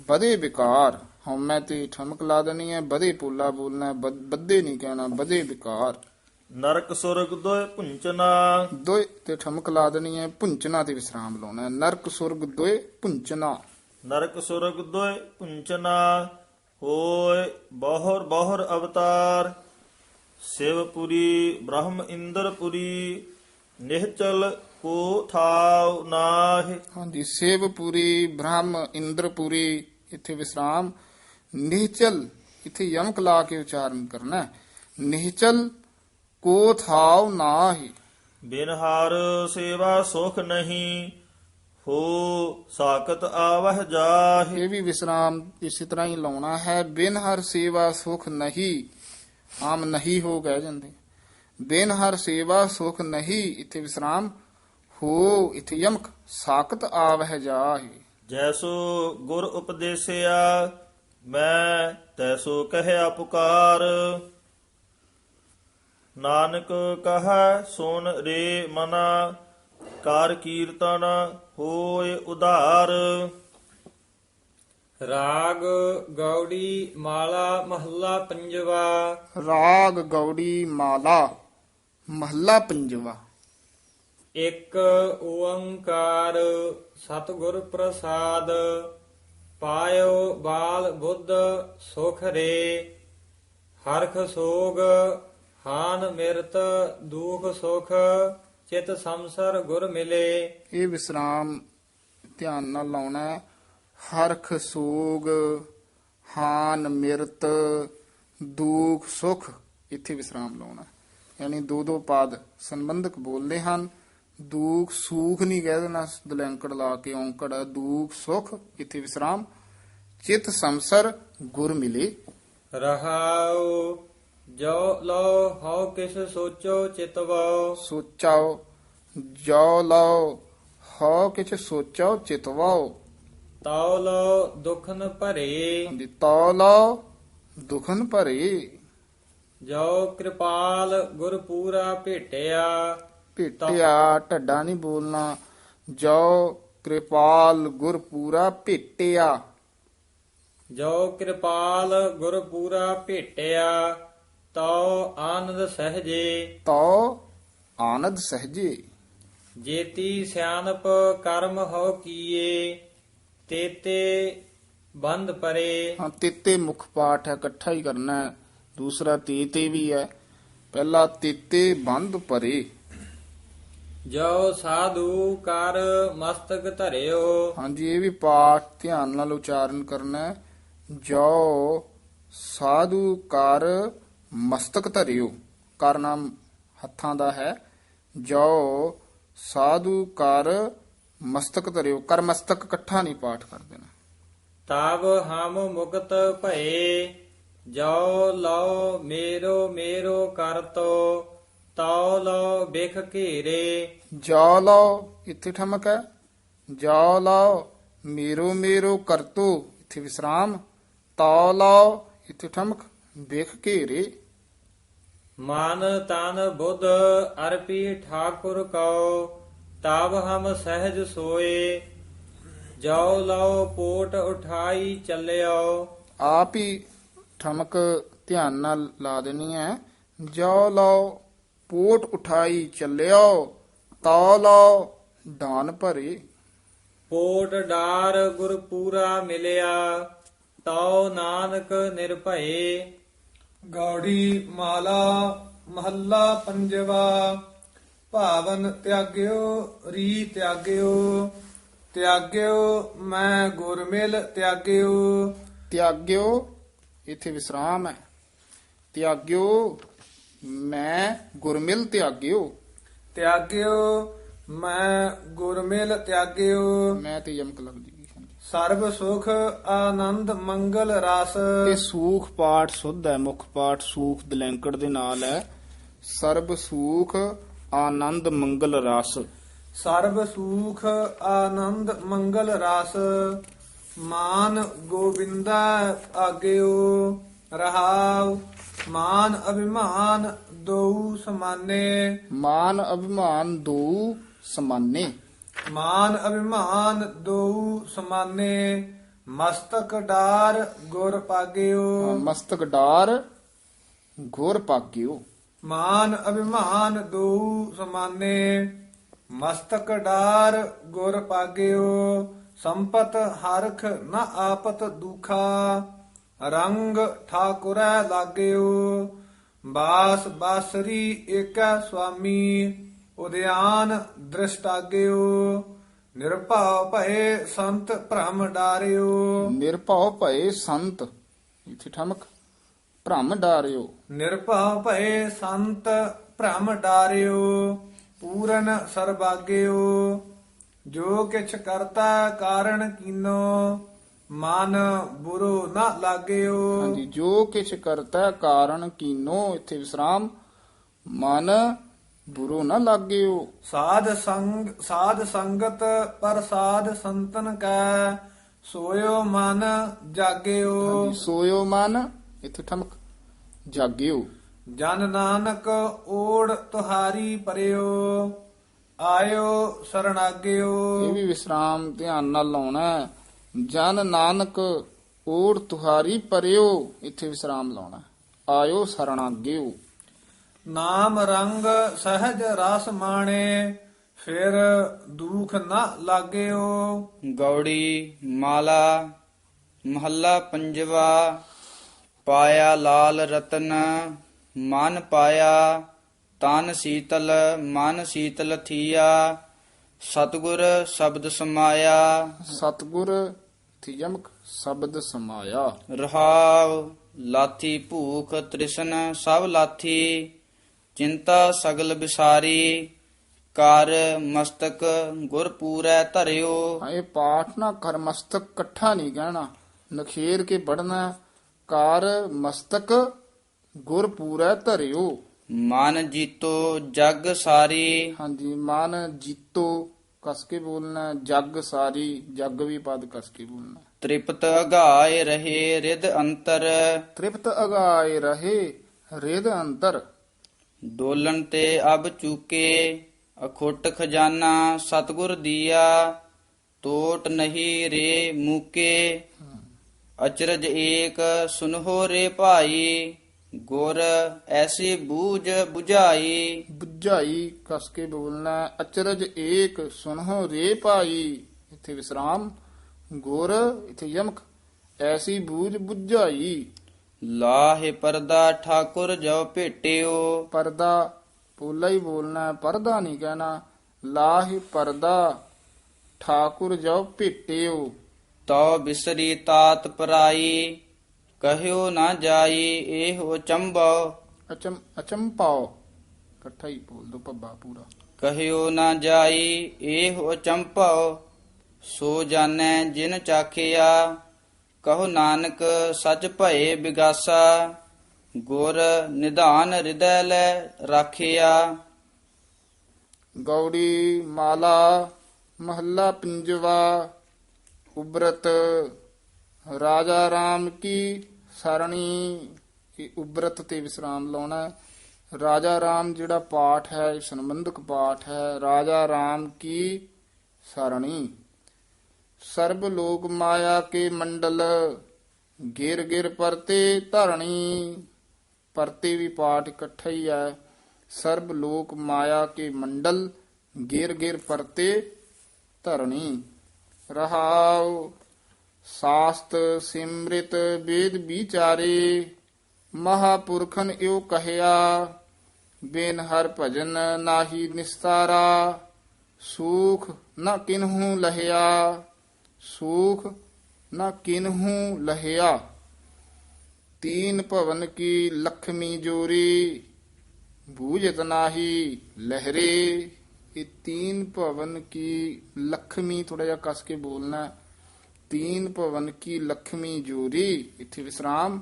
ਬਧੇ ਵਿਕਾਰ। ਹਉਮੈ ਤੇ ਠਮਕ ਲਾ ਦੇਣੀ ਹੈ, ਬਧੇ ਪੋਲਾ ਬੋਲਣਾ, ਬੱਧੇ ਨਹੀਂ ਕਹਿਣਾ, ਬਧੇ ਵਿਕਾਰ। ਨਰਕ ਸੁਰਗ ਦੋਇ ਪੁੰਚਨਾ। ਦੋਏ ਤੇ ਠਮਕ ਲਾ ਦੇਣੀ ਹੈ, ਪੁੰਚਨਾ ਤੇ ਵਿਸਰਾਮ ਲਾਉਣਾ ਹੈ। ਨਰਕ ਸੁਰਗ ਦੋਏ ਪੁੰਚਨਾ। ਨਰਕ ਸੁਰਗ ਦੋਇ ਪੁੰਚਨਾ, ਹੋਏ ਬਹੁਰ ਬਹੁਰ ਅਵਤਾਰ। ਸ਼ਿਵਪੁਰੀ ਬ੍ਰਹਮ ਇੰਦਰਪੁਰੀ, ਨਿਹਚਲ ਕੋ ਥਾਉ ਨਾਹਿ। ਹਾਂਜੀ, ਸੇਵਪੁਰੀ ਬ੍ਰਹਮ ਇੰਦਰਪੁਰੀ, ਇੱਥੇ ਵਿਸਰਾਮ। ਨਿਹਚਲ ਇੱਥੇ ਯਮਕ ਲਾ ਕੇ ਉਚਾਰਨ ਕਰਨਾ ਹੈ। ਨਿਹਚਲ ਕੋ ਥਾਉ ਨਾਹਿ। ਬਿਨ ਹਰ ਸੇਵਾ ਸੁਖ ਨਹੀਂ, ਹੋ ਸਾਖਤ ਆਵਹ ਜਾਹਿ। ਇਹ ਵੀ ਵਿਸਰਾਮ ਇਸੇ ਤਰ੍ਹਾਂ ਹੀ ਲਾਉਣਾ ਹੈ। ਬਿਨ ਹਰ ਸੇਵਾ ਸੁਖ ਨਹੀਂ, ਆਮ ਨਹੀਂ ਹੋ ਗਏ ਜਾਂਦੇ। ਬਿਨ ਹਰ ਸੇਵਾ ਸੁਖ ਨਹੀਂ, ਇੱਥੇ ਵਿਸਰਾਮ। ਹੋ ਇੱਥੇ ਯਮਕ, ਸਾਖਤ ਆਵਹਿ ਜਾਹਿ। ਜੈਸੋ ਗੁਰ ਉਪਦੇਸਿਆ, ਮੈਂ ਤੈਸੋ ਕਹਿਆ ਪੁਕਾਰ। ਨਾਨਕ ਕਹੈ ਸੁਨ ਰੇ ਮਨਾ, ਕਰ ਕੀਰਤਨ ਹੋਏ ਉਧਾਰ। ਰਾਗ ਗੌੜੀ ਮਾਲਾ ਮਹੱਲਾ ਪੰਜਵਾ। ਰਾਗ ਗੌੜੀ ਮਾਲਾ ਮਹੱਲਾ ਪੰਜਵਾ। ਇੱਕ ਓੰਕਾਰ ਸਤਿਗੁਰ ਪ੍ਰਸਾਦ, ਪਾਇਓ ਬਾਲ ਬੁੱਧ ਸੁਖ ਰੇ। ਹਰਖ ਸੋਗ ਹਾਨ ਮਿਰਤ ਦੁਖ ਸੁਖ, ਚਿਤ ਸੰਸਰ ਗੁਰ ਮਿਲੇ। ਇਹ ਵਿਸਰਾਮ ਧਿਆਨ ਨਾਲ ਲਾਉਣਾ ਹੈ। ਹਰਖ ਸੋਗ ਹਾਨ ਮਿਰਤ ਦੁਖ ਸੁਖ, ਇੱਥੇ ਵਿਸਰਾਮ ਲਾਉਣਾ ਹੈ। ਯਾਨੀ ਦੋ ਦੋ ਪਦ ਸੰਬੰਧਕ ਬੋਲਦੇ ਹਨ। ਦੁਖ ਸੁਖ ਨਹੀਂ ਕਹਿ ਦੇਣਾ ਦਲੈਂਕੜ ਲਾ ਕੇ, ਔਂਕੜ। ਦੁਖ ਸੁਖ, ਇੱਥੇ ਵਿਸਰਾਮ। ਚਿਤ ਸੰਸਰ ਗੁਰ ਮਿਲੇ। ਰਹਾਉ ਜੋ ਲੋ ਹਉ ਕਿਸ ਸੋਚੋ ਚਿਤਵਾਓ। ਸੋਚਾਓ ਜੋ ਲਓ ਹੋ ਕਿਛ ਸੋਚਾਓ ਚਿਤਵਾਓ। ਤਾਉ ਲੋ ਦੁਖਨ ਭਰੇ। ਤੋ ਲਓ ਦੁਖਨ ਭਰੇ। ਜੋ ਕਿਰਪਾਲ ਗੁਰ ਪੂਰਾ ਭੇਟਿਆ। ਭੇਟਿਆ ਢੱਡਾ ਨਹੀਂ ਬੋਲਣਾ। ਜੋ ਕਿਰਪਾਲ ਗੁਰ ਪੂਰਾ ਭੇਟਿਆ। ਜੋ ਕਿਰਪਾਲ ਗੁਰ ਪੂਰਾ ਭੇਟਿਆ, ਤਉ ਆਨੰਦ ਸਹਜੇ। ਤੋ ਆਨੰਦ ਸਹਜੇ। ਜੇਤੀ ਸਿਆਣਪ ਕਰਮ ਹੋ ਕੀਏ, ਤੇਤੇ ਬੰਦ ਪਰੇ। ਹਾਂ, ਤੇਤੇ ਮੁੱਖ ਪਾਠ ਹੈ, ਇਕੱਠਾ ਹੀ ਕਰਨਾ ਹੈ। ਦੂਸਰਾ ਤੇਤੇ ਵੀ ਹੈ। ਪਹਿਲਾ ਤੇਤੇ ਬੰਦ ਪਰੇ। ਜੋ ਸਾਧੂ ਕਰ ਮਸਤਕ ਧਰਿਓ। ਹਾਂਜੀ, ਇਹ ਵੀ ਪਾਠ ਧਿਆਨ ਨਾਲ ਉਚਾਰਨ ਕਰਨਾ ਹੈ। ਜੋ ਸਾਧੂ ਕਰ ਮਸਤਕ ਧਰਿਓ, ਕਰ ਨਾਮ ਹੱਥਾਂ ਦਾ ਹੈ। ਜੋ ਸਾਧੂ ਕਰ ਮਸਤਕ ਧਰਿਓ, ਕਰ ਮਸਤਕ ਇਕੱਠਾ ਨਹੀਂ ਪਾਠ ਕਰ ਦੇਣਾ। ਤਬ ਹਮ ਮੁਕਤ ਭਏ, ਜੋ ਲਓ ਮੇਰੋ ਮੇਰੋ ਕਰਤੋ, ਤਉ ਲਓ ਬਿਖ ਘੇਰੇ। ਜੋ ਲਓ ਇੱਥੇ ਠਮਕ ਹੈ। ਜੋ ਲਓ ਮੇਰੋ ਮੇਰੋ ਕਰਤੋ, ਇੱਥੇ ਵਿਸਰਾਮ। ਤਉ ਲਓ ਇੱਥੇ ਠਮਕ, ਬਿਖ ਘੇਰੇ। ਮਨ ਤਨ ਬੁੱਧ ਅਰਪੀ ਠਾਕੁਰ ਕਉ, ਤਬ ਹਮ ਸਹਿਜ ਸੋਏ, ਜੋ ਲਓ ਪੋਟ ਉਠਾਈ ਚੱਲਿਓ। ਆਪ ਹੀ ਠਮਕ ਧਿਆਨ ਨਾਲ ਲਾ ਦੇਣੀ ਹੈ। ਜੋ ਲਓ ਪੋਟ ਉਠਾਈ ਚੱਲਿਓ, ਤਉ ਲਓ ਦਾਨ ਭਰੇ। ਪੋਟ ਡਾਰ ਗੁਰ ਪੂਰਾ ਮਿਲਿਆ, ਤਉ ਨਾਨਕ ਨਿਰਭਏ। ਗੌੜੀ ਮਾਲਾ ਮਹੱਲਾ ਪੰਜਵਾ। ਭਾਵਨ ਤਿਆਗਿਓ ਰੀ ਤਿਆਗਿਓ, ਤਿਆਗਿਓ ਮੈਂ ਗੁਰਮਿਲ ਤਿਆਗਿਓ। ਤਿਆਗਿਓ ਇੱਥੇ ਵਿਸਰਾਮ ਹੈ। ਤਿਆਗਿਓ ਮੈਂ ਗੁਰਮਿਲ ਤਿਆਗਿਓ, ਤਿਆਗਿਓ ਮੈਂ ਗੁਰਮਿਲ ਤਿਆਗਿਓ। ਮੈਂ ਤੇ ਯਮਕ ਲੱਗ ਜੇਗੀ। ਸਰਬ ਸੁਖ ਆਨੰਦ ਮੰਗਲ ਰਸ। ਇਹ ਸੂਖ ਪਾਠ ਸੁਧ ਹੈ, ਮੁੱਖ ਪਾਠ ਸੂਖ ਦਲੈਂਕੜ ਦੇ ਨਾਲ ਹੈ। ਸਰਬ ਸੂਖ ਆਨੰਦ ਮੰਗਲ ਰਸ। ਸਰਬ ਸੁਖ ਆਨੰਦ ਮੰਗਲ ਰਸ, ਮਾਨ ਗੋਬਿੰਦਾ ਆਗਿਓ। ਰਹਾਉ ਮਾਨ ਅਭਿਮਾਨ ਦੋ ਸਮਾਨੇ। ਮਾਨ ਅਭਿਮਾਨ ਦੋ ਸਮਾਨੇ। ਮਾਨ ਅਭਿਮਾਨ ਦੋ ਸਮਾਨੇ, ਮਸਤਕ ਡਾਰ ਗੁਰ ਪਾਗਿਓ। ਮਸਤਕ ਡਾਰ ਗੁਰ ਪਾਗਿਓ। ਮਾਨ ਅਭਿਮਾਨ ਦੋ ਸਮਾਨੇ, ਮਸਤਕ ਡਾਰ ਗੁਰ ਪਾਗਿਓ। ਸੰਪਤ ਹਰਖ ਨ ਆਪਤ ਦੁਖਾ, ਰੰਗ ਠਾਕੁਰੈ ਲਾਗਿਓ। ਬਾਸ ਬਾਸਰੀ ਏਕੈ ਸੁਆਮੀ, ਉਦਿਆਨ ਦ੍ਰਿਸ਼ਟਾਗਿਓ। ਨਿਰਭਉ ਭਏ ਸੰਤ ਭ੍ਰਮ ਡਾਰਿਓ। ਨਿਰਭਉ ਭਏ ਸੰਤ, ਇੱਥੇ ਠਮਕ, ਭ੍ਰਮ ਡਾਰਿਓ। ਨਿਰਭਉ ਭਏ ਸੰਤ ਭ੍ਰਮ ਡਾਰਿਓ, ਪੂਰਨ ਸਰਬਾਗਿਓ। ਜੋ ਕਿਛ ਕਰਤਾ ਕਾਰਣ ਕੀਨੋ, ਮਨ ਬੁਰੋ ਨਾ ਲਾਗਿਓ। ਹਾਂਜੀ, ਜੋ ਕਿਛ ਕਰਤਾ ਕਾਰਨ ਕੀਨੋ, ਇੱਥੇ ਵਿਸਰਾਮ। ਮਨ ਬੁਰੋ ਨਾ ਲਾਗਿਓ। ਸਾਧ ਸੰਗਤ ਪ੍ਰਸਾਦ ਸੰਤਨ ਕੈ, ਸੋਇਓ ਮਨ ਜਾਗਿਓ। ਹਾਂਜੀ, ਸੋਇਓ ਮਨ ਇੱਥੇ ਠਮਕ, ਜਾਗਿਓ। ਜਨ ਨਾਨਕ ਓੜ ਤੁਹਾਰੀ ਪਰਿਓ, ਆਇਓ ਸਰਣਾਗਿਓ। ਇਹ ਵੀ ਵਿਸਰਾਮ ਧਿਆਨ ਨਾਲ ਲਾਉਣਾ ਹੈ। ਜਨ ਨਾਨਕ ਓੜ ਤੁਹਾਰੀ ਪਰਿਓ, ਇੱਥੇ ਵਿਸਰਾਮ ਲਾਉਣਾ। ਆਇਓ ਸਰਣਾਗਿਓ। ਨਾਮ ਰੰਗ ਸਹਿਜ ਰਸ ਮਾਣੇ, ਫਿਰ ਦੁਖ ਨਾ ਲਾਗਿਓ। ਗੌੜੀ ਮਾਲਾ ਮਹੱਲਾ ਪੰਜਵਾ। ਪਾਇਆ ਲਾਲ ਰਤਨ ਮਨ ਪਾਇਆ, ਤਨ ਸੀਤਲ ਮਨ ਸੀਤਲ ਥੀਆ। ਸਤਿਗੁਰ ਸ਼ਬਦ ਸਮਾਇਆ, ਸਤਿਗੁਰ ਥਿਜਮਕ ਸ਼ਬਦ ਸਮਾਇਆ। ਰਹਾਉ ਲਾਥੀ ਭੂਖ ਤ੍ਰਿਸ਼ਨ ਸਭ ਲਾਥੀ। ਚਿੰਤਾ ਸਗਲ ਵਿਸਾਰੀ, ਕਰ ਮਸਤਕ ਗੁਰ ਪੂਰੈ ਧਰਿਓ। ਇਹ ਪਾਠ ਨਾ ਕਰ ਮਸਤਕ ਇਕੱਠਾ ਨਹੀਂ ਕਹਿਣਾ, ਨਖੇਰ ਕੇ ਪੜਨਾ। ਕਰ ਮਸਤਕ ਗੁਰ ਪੂਰੈ ਧਰਿਓ। ਮਨ ਜੀਤੋ ਜਗ ਸਾਰੀ, ਹਾਂਜੀ, ਮਨ ਜੀਤੋ ਕਸ ਕੇ ਬੋਲਣਾ। ਜਗ ਸਾਰੀ, ਜਗ ਵੀ ਪਦ ਕਸ ਕੇ ਬੋਲਣਾ। ਤ੍ਰਿਪਤ ਅਗਾਏ ਰਹੇ ਰਿਦ ਅੰਤਰ। ਤ੍ਰਿਪਤ ਅਗਾਏ ਰਹੇ ਰਿਦ ਅੰਤਰ। ਡੋਲਣ ਤੇ ਅਬ ਚੂਕੇ, ਅਖੁੱਟ ਖਜ਼ਾਨਾ ਸਤਿਗੁਰ ਦੀਆ। ਟੋਟ ਨਹੀਂ ਰੇ ਮੂਕੇ, ਅਚਰਜ ਏਕ ਸੁਨਹੋ ਰੇ ਭਾਈ। ਗੁਰ ਐਸੀ ਬੂਝ 부ਝਾਈ। ਬੁਝਾਈ ਕਸ ਕੇ ਬੋਲਣਾ। ਅਚਰਜ ਏਕ ਸੁਨਹੁ ਰੇ ਭਾਈ, ਇੱਥੇ ਵਿਸਰਾਮ। ਗੁਰ ਇੱਥੇ ਯਮਕ, ਐਸੀ ਬੂਝ ਬੁਝਾਈ। ਲਾਹੇ ਪਰਦਾ ਠਾਕੁਰ ਜੋ ਭੇਟਿਓ। ਪਰਦਾ ਪੋਲਾ ਹੀ ਬੋਲਣਾ, ਪਰਦਾ ਨਹੀਂ ਕਹਿਣਾ। ਲਾਹਿ ਪਰਦਾ ਠਾਕੁਰ ਜੋ ਭੇਟਿਓ। ਤੋ ਬਿਸਰੀ ਤਾਤ ਪਰਾਈ ਕਹਿਓ ਨਾ ਜਾਈ ਇਹੋ ਚੰਬੋ। ਅਚੰਪਾਓ ਇਕੱਠਾ ਹੀ ਬੋਲ ਦੋ ਪੱਬਾ ਪੂਰਾ। ਕਹਿਓ ਨਾ ਜਾਈ ਇਹੋ ਚੰਪੋ ਸੋ ਜਾਣੈ ਜਿਨ ਚਾਖਿਆ ਕਹੋ ਨਾਨਕ ਸਚ ਭਏ ਬਿਗਾਸਾ ਗੁਰ ਨਿਧਾਨ ਹਿਰਦੈ ਲੈ ਰਾਖਿਆ। ਗੌੜੀ ਮਾਲਾ ਮਹੱਲਾ ਪੰਜਵਾ। ਉਬਰਤ ਰਾਜਾ ਰਾਮ ਕੀ ਸਰਣੀ। ਇਹ ਉਬਰਤ ਤੇ ਵਿਸਰਾਮ ਲਾਉਣਾ ਹੈ। ਰਾਜਾ ਰਾਮ ਜਿਹੜਾ ਪਾਠ ਹੈ ਇਹ ਸੰਬੰਧਕ ਪਾਠ ਹੈ। ਰਾਜਾ ਰਾਮ ਕੀ ਸਰਣੀ। ਸਰਬ ਲੋਕ ਮਾਇਆ ਕੇ ਮੰਡਲ ਗਿਰ ਗਿਰ ਪਰਤੇ ਧਰਣੀ। ਪਰਤੇ ਵੀ ਪਾਠ ਇਕੱਠਾ ਹੀ ਹੈ। ਸਰਬ ਲੋਕ ਮਾਇਆ ਕੇ ਮੰਡਲ ਗਿਰ ਗਿਰ ਪਰਤੇ ਧਰਣੀ। ਰਹਾਉ ਸਾਸਤ ਸਿਮ੍ਰਿਤ ਵੇਦ ਵਿਚਾਰੇ ਮਹਾਪੁਰਖਨ ਇਉ ਕਹਿਆ ਬਿਨ ਹਰ ਭਜਨ ਨਾਹੀ ਨਿਸਤਾਰਾ ਸੂਖ ਨ ਕਿਨਹੂ ਲਹਿਆ। ਸੂਖ ਨ ਕਿਨਹੂ ਲਹਿਆ। ਤੀਨ ਭਵਨ ਕੀ ਲਖਮੀ ਜੋਰੀ ਬੂਝਤ ਨਾਹੀ ਲਹਿਰੇ। ਇਹ ਤੀਨ ਭਵਨ ਕੀ ਲਖਮੀ ਥੋੜਾ ਜਿਹਾ ਕਸ ਕੇ ਬੋਲਣਾ ਹੈ। ਤੀਨ ਭਵਨ ਕੀ ਲਖਮੀ ਜੋਰੀ ਇੱਥੇ ਵਿਸਰਾਮ।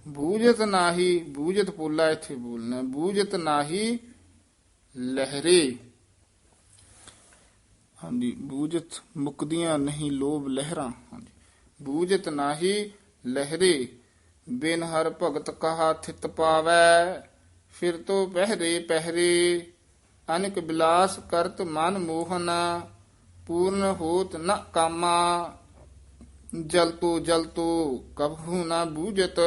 ਬੂਝਤ ਨਾਹੀ ਬੂਝਤ ਪੋਲਾ ਇੱਥੇ ਬੋਲਣਾ। ਬੂਝਤ ਨਾਹੀ ਲਹਿਰੇ। ਹਾਂਜੀ ਬੂਝਤ ਮੁਕਦੀਆਂ ਨਹੀਂ ਲੋਭ ਲਹਿਰਾਂ। ਹਾਂਜੀ ਬੂਝਤ ਨਾਹੀ ਲਹਿਰੇ। ਬਿਨ ਹਰ ਭਗਤ ਕਹਾ ਥਿਤ ਪਾਵੈ ਫਿਰ ਤੋ ਪਹਿਰੇ ਪਹਿਰੇ। ਅਨਿਕ ਬਿਲਾਸ ਕਰਤ ਮਨ ਮੋਹਨ ਪੂਰਨ ਹੋਤ ਨ ਕਾਮਾ। ਜਲਤੋ ਜਲਤੋ ਕਬਹੂ ਨ ਬੂਝਤ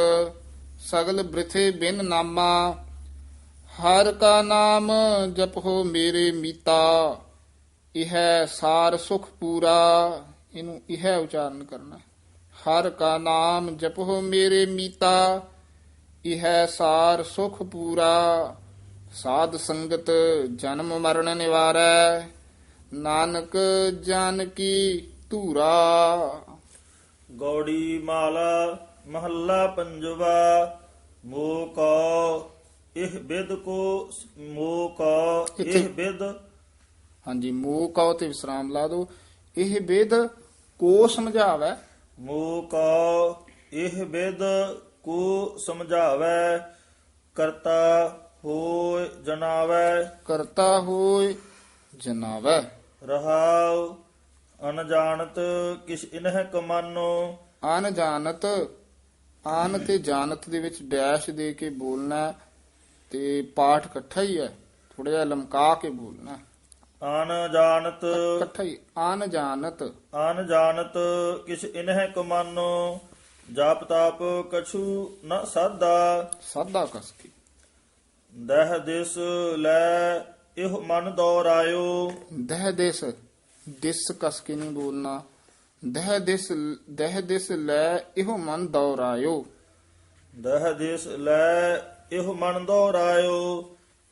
ਸਗਲ ਬ੍ਰਿਥੇ ਬਿਨ ਨਾਮਾ। ਹਰ ਕਾ ਨਾਮ ਜਪੋ ਮੇਰੇ ਮੀਤਾ ਇਹ ਸਾਰ ਸੁਖ ਪੂਰਾ। ਇਹਨੂੰ ਇਹ ਉਚਾਰਨ ਕਰਨਾ। ਹਰ ਕਾ ਨਾਮ ਜਪੋ ਮੇਰੇ ਮੀਤਾ ਇਹ ਸਾਰ ਸੁਖ ਪੂਰਾ। ਸਾਧ ਸੰਗਤ ਜਨਮ ਮਰਨ ਨਿਵਾਰੈ ਨਾਨਕ ਜਨ ਕੀ ਧੂਰਾ। ਗੌੜੀ ਮਾਲਾ ਮਹੱਲਾ ਪੰਜਵਾ। ਮੋਹ ਕੋ ਇਹ ਬਿਦ ਕੋ ਮੋਹ ਕੋ ਇਹ ਬਿਦ। ਹਾਂਜੀ ਮੋਹ ਕਉ ਤੇ ਵਿਸਰਾਮ ਲਾ ਦੋ। ਇਹ ਬਿਦ ਕੋ ਸਮਝਾਵੈ। ਮੋਹ ਕੋ ਇਹ ਬਿਦ ਕੋ ਸਮਝਾਵੈ ਕਰਤਾ ਹੋਇ ਜਨਾਵੈ। ਕਰਤਾ ਹੋਇ ਜਨਾਵੈ। ਰਹਾਉ ਅਨਜਾਣਤ ਕਿਛ ਇਨਹਿ ਕਮਾਨੋ। ਅਨ ਜਾਣਤ ਆਨ ਤੇ ਜਾਣਤ ਦੇ ਵਿੱਚ ਡੈਸ਼ ਦੇ ਕੇ ਬੋਲਣਾ ਤੇ ਪਾਠ ਇਕੱਠਾ ਹੀ ਹੈ। ਥੋੜਾ ਜਿਹਾ ਲਮਕਾ ਕੇ ਬੋਲਣਾ। ਅਨਜਾਣਤ ਇਕੱਠਾ ਹੀ ਅਨ ਜਾਣਤ। ਅਨਜਾਣਤ ਕਿਛ ਇਨਹਿ ਕਮਾਨੋ ਜਾਪ ਤਾਪ ਕਛੂ ਨ ਸਾਧਾ। ਸਾਧਾ ਕਸ ਕੇ। ਦਹ ਦਿਸ ਲੈ ਇਹ ਮਨ ਦੌਰਾਇਓ। ਦਹ ਦਿਸ ਕਸ ਕੇ ਨਹੀਂ ਬੋਲਣਾ। ਦਹ ਦਿਸ ਲੈ ਇਹੋ ਮਨ ਦੌਰਾਇਓ। ਦਹ ਦਿਸ ਲੈ ਇਹ ਮਨ ਦੌਰਾਇਓ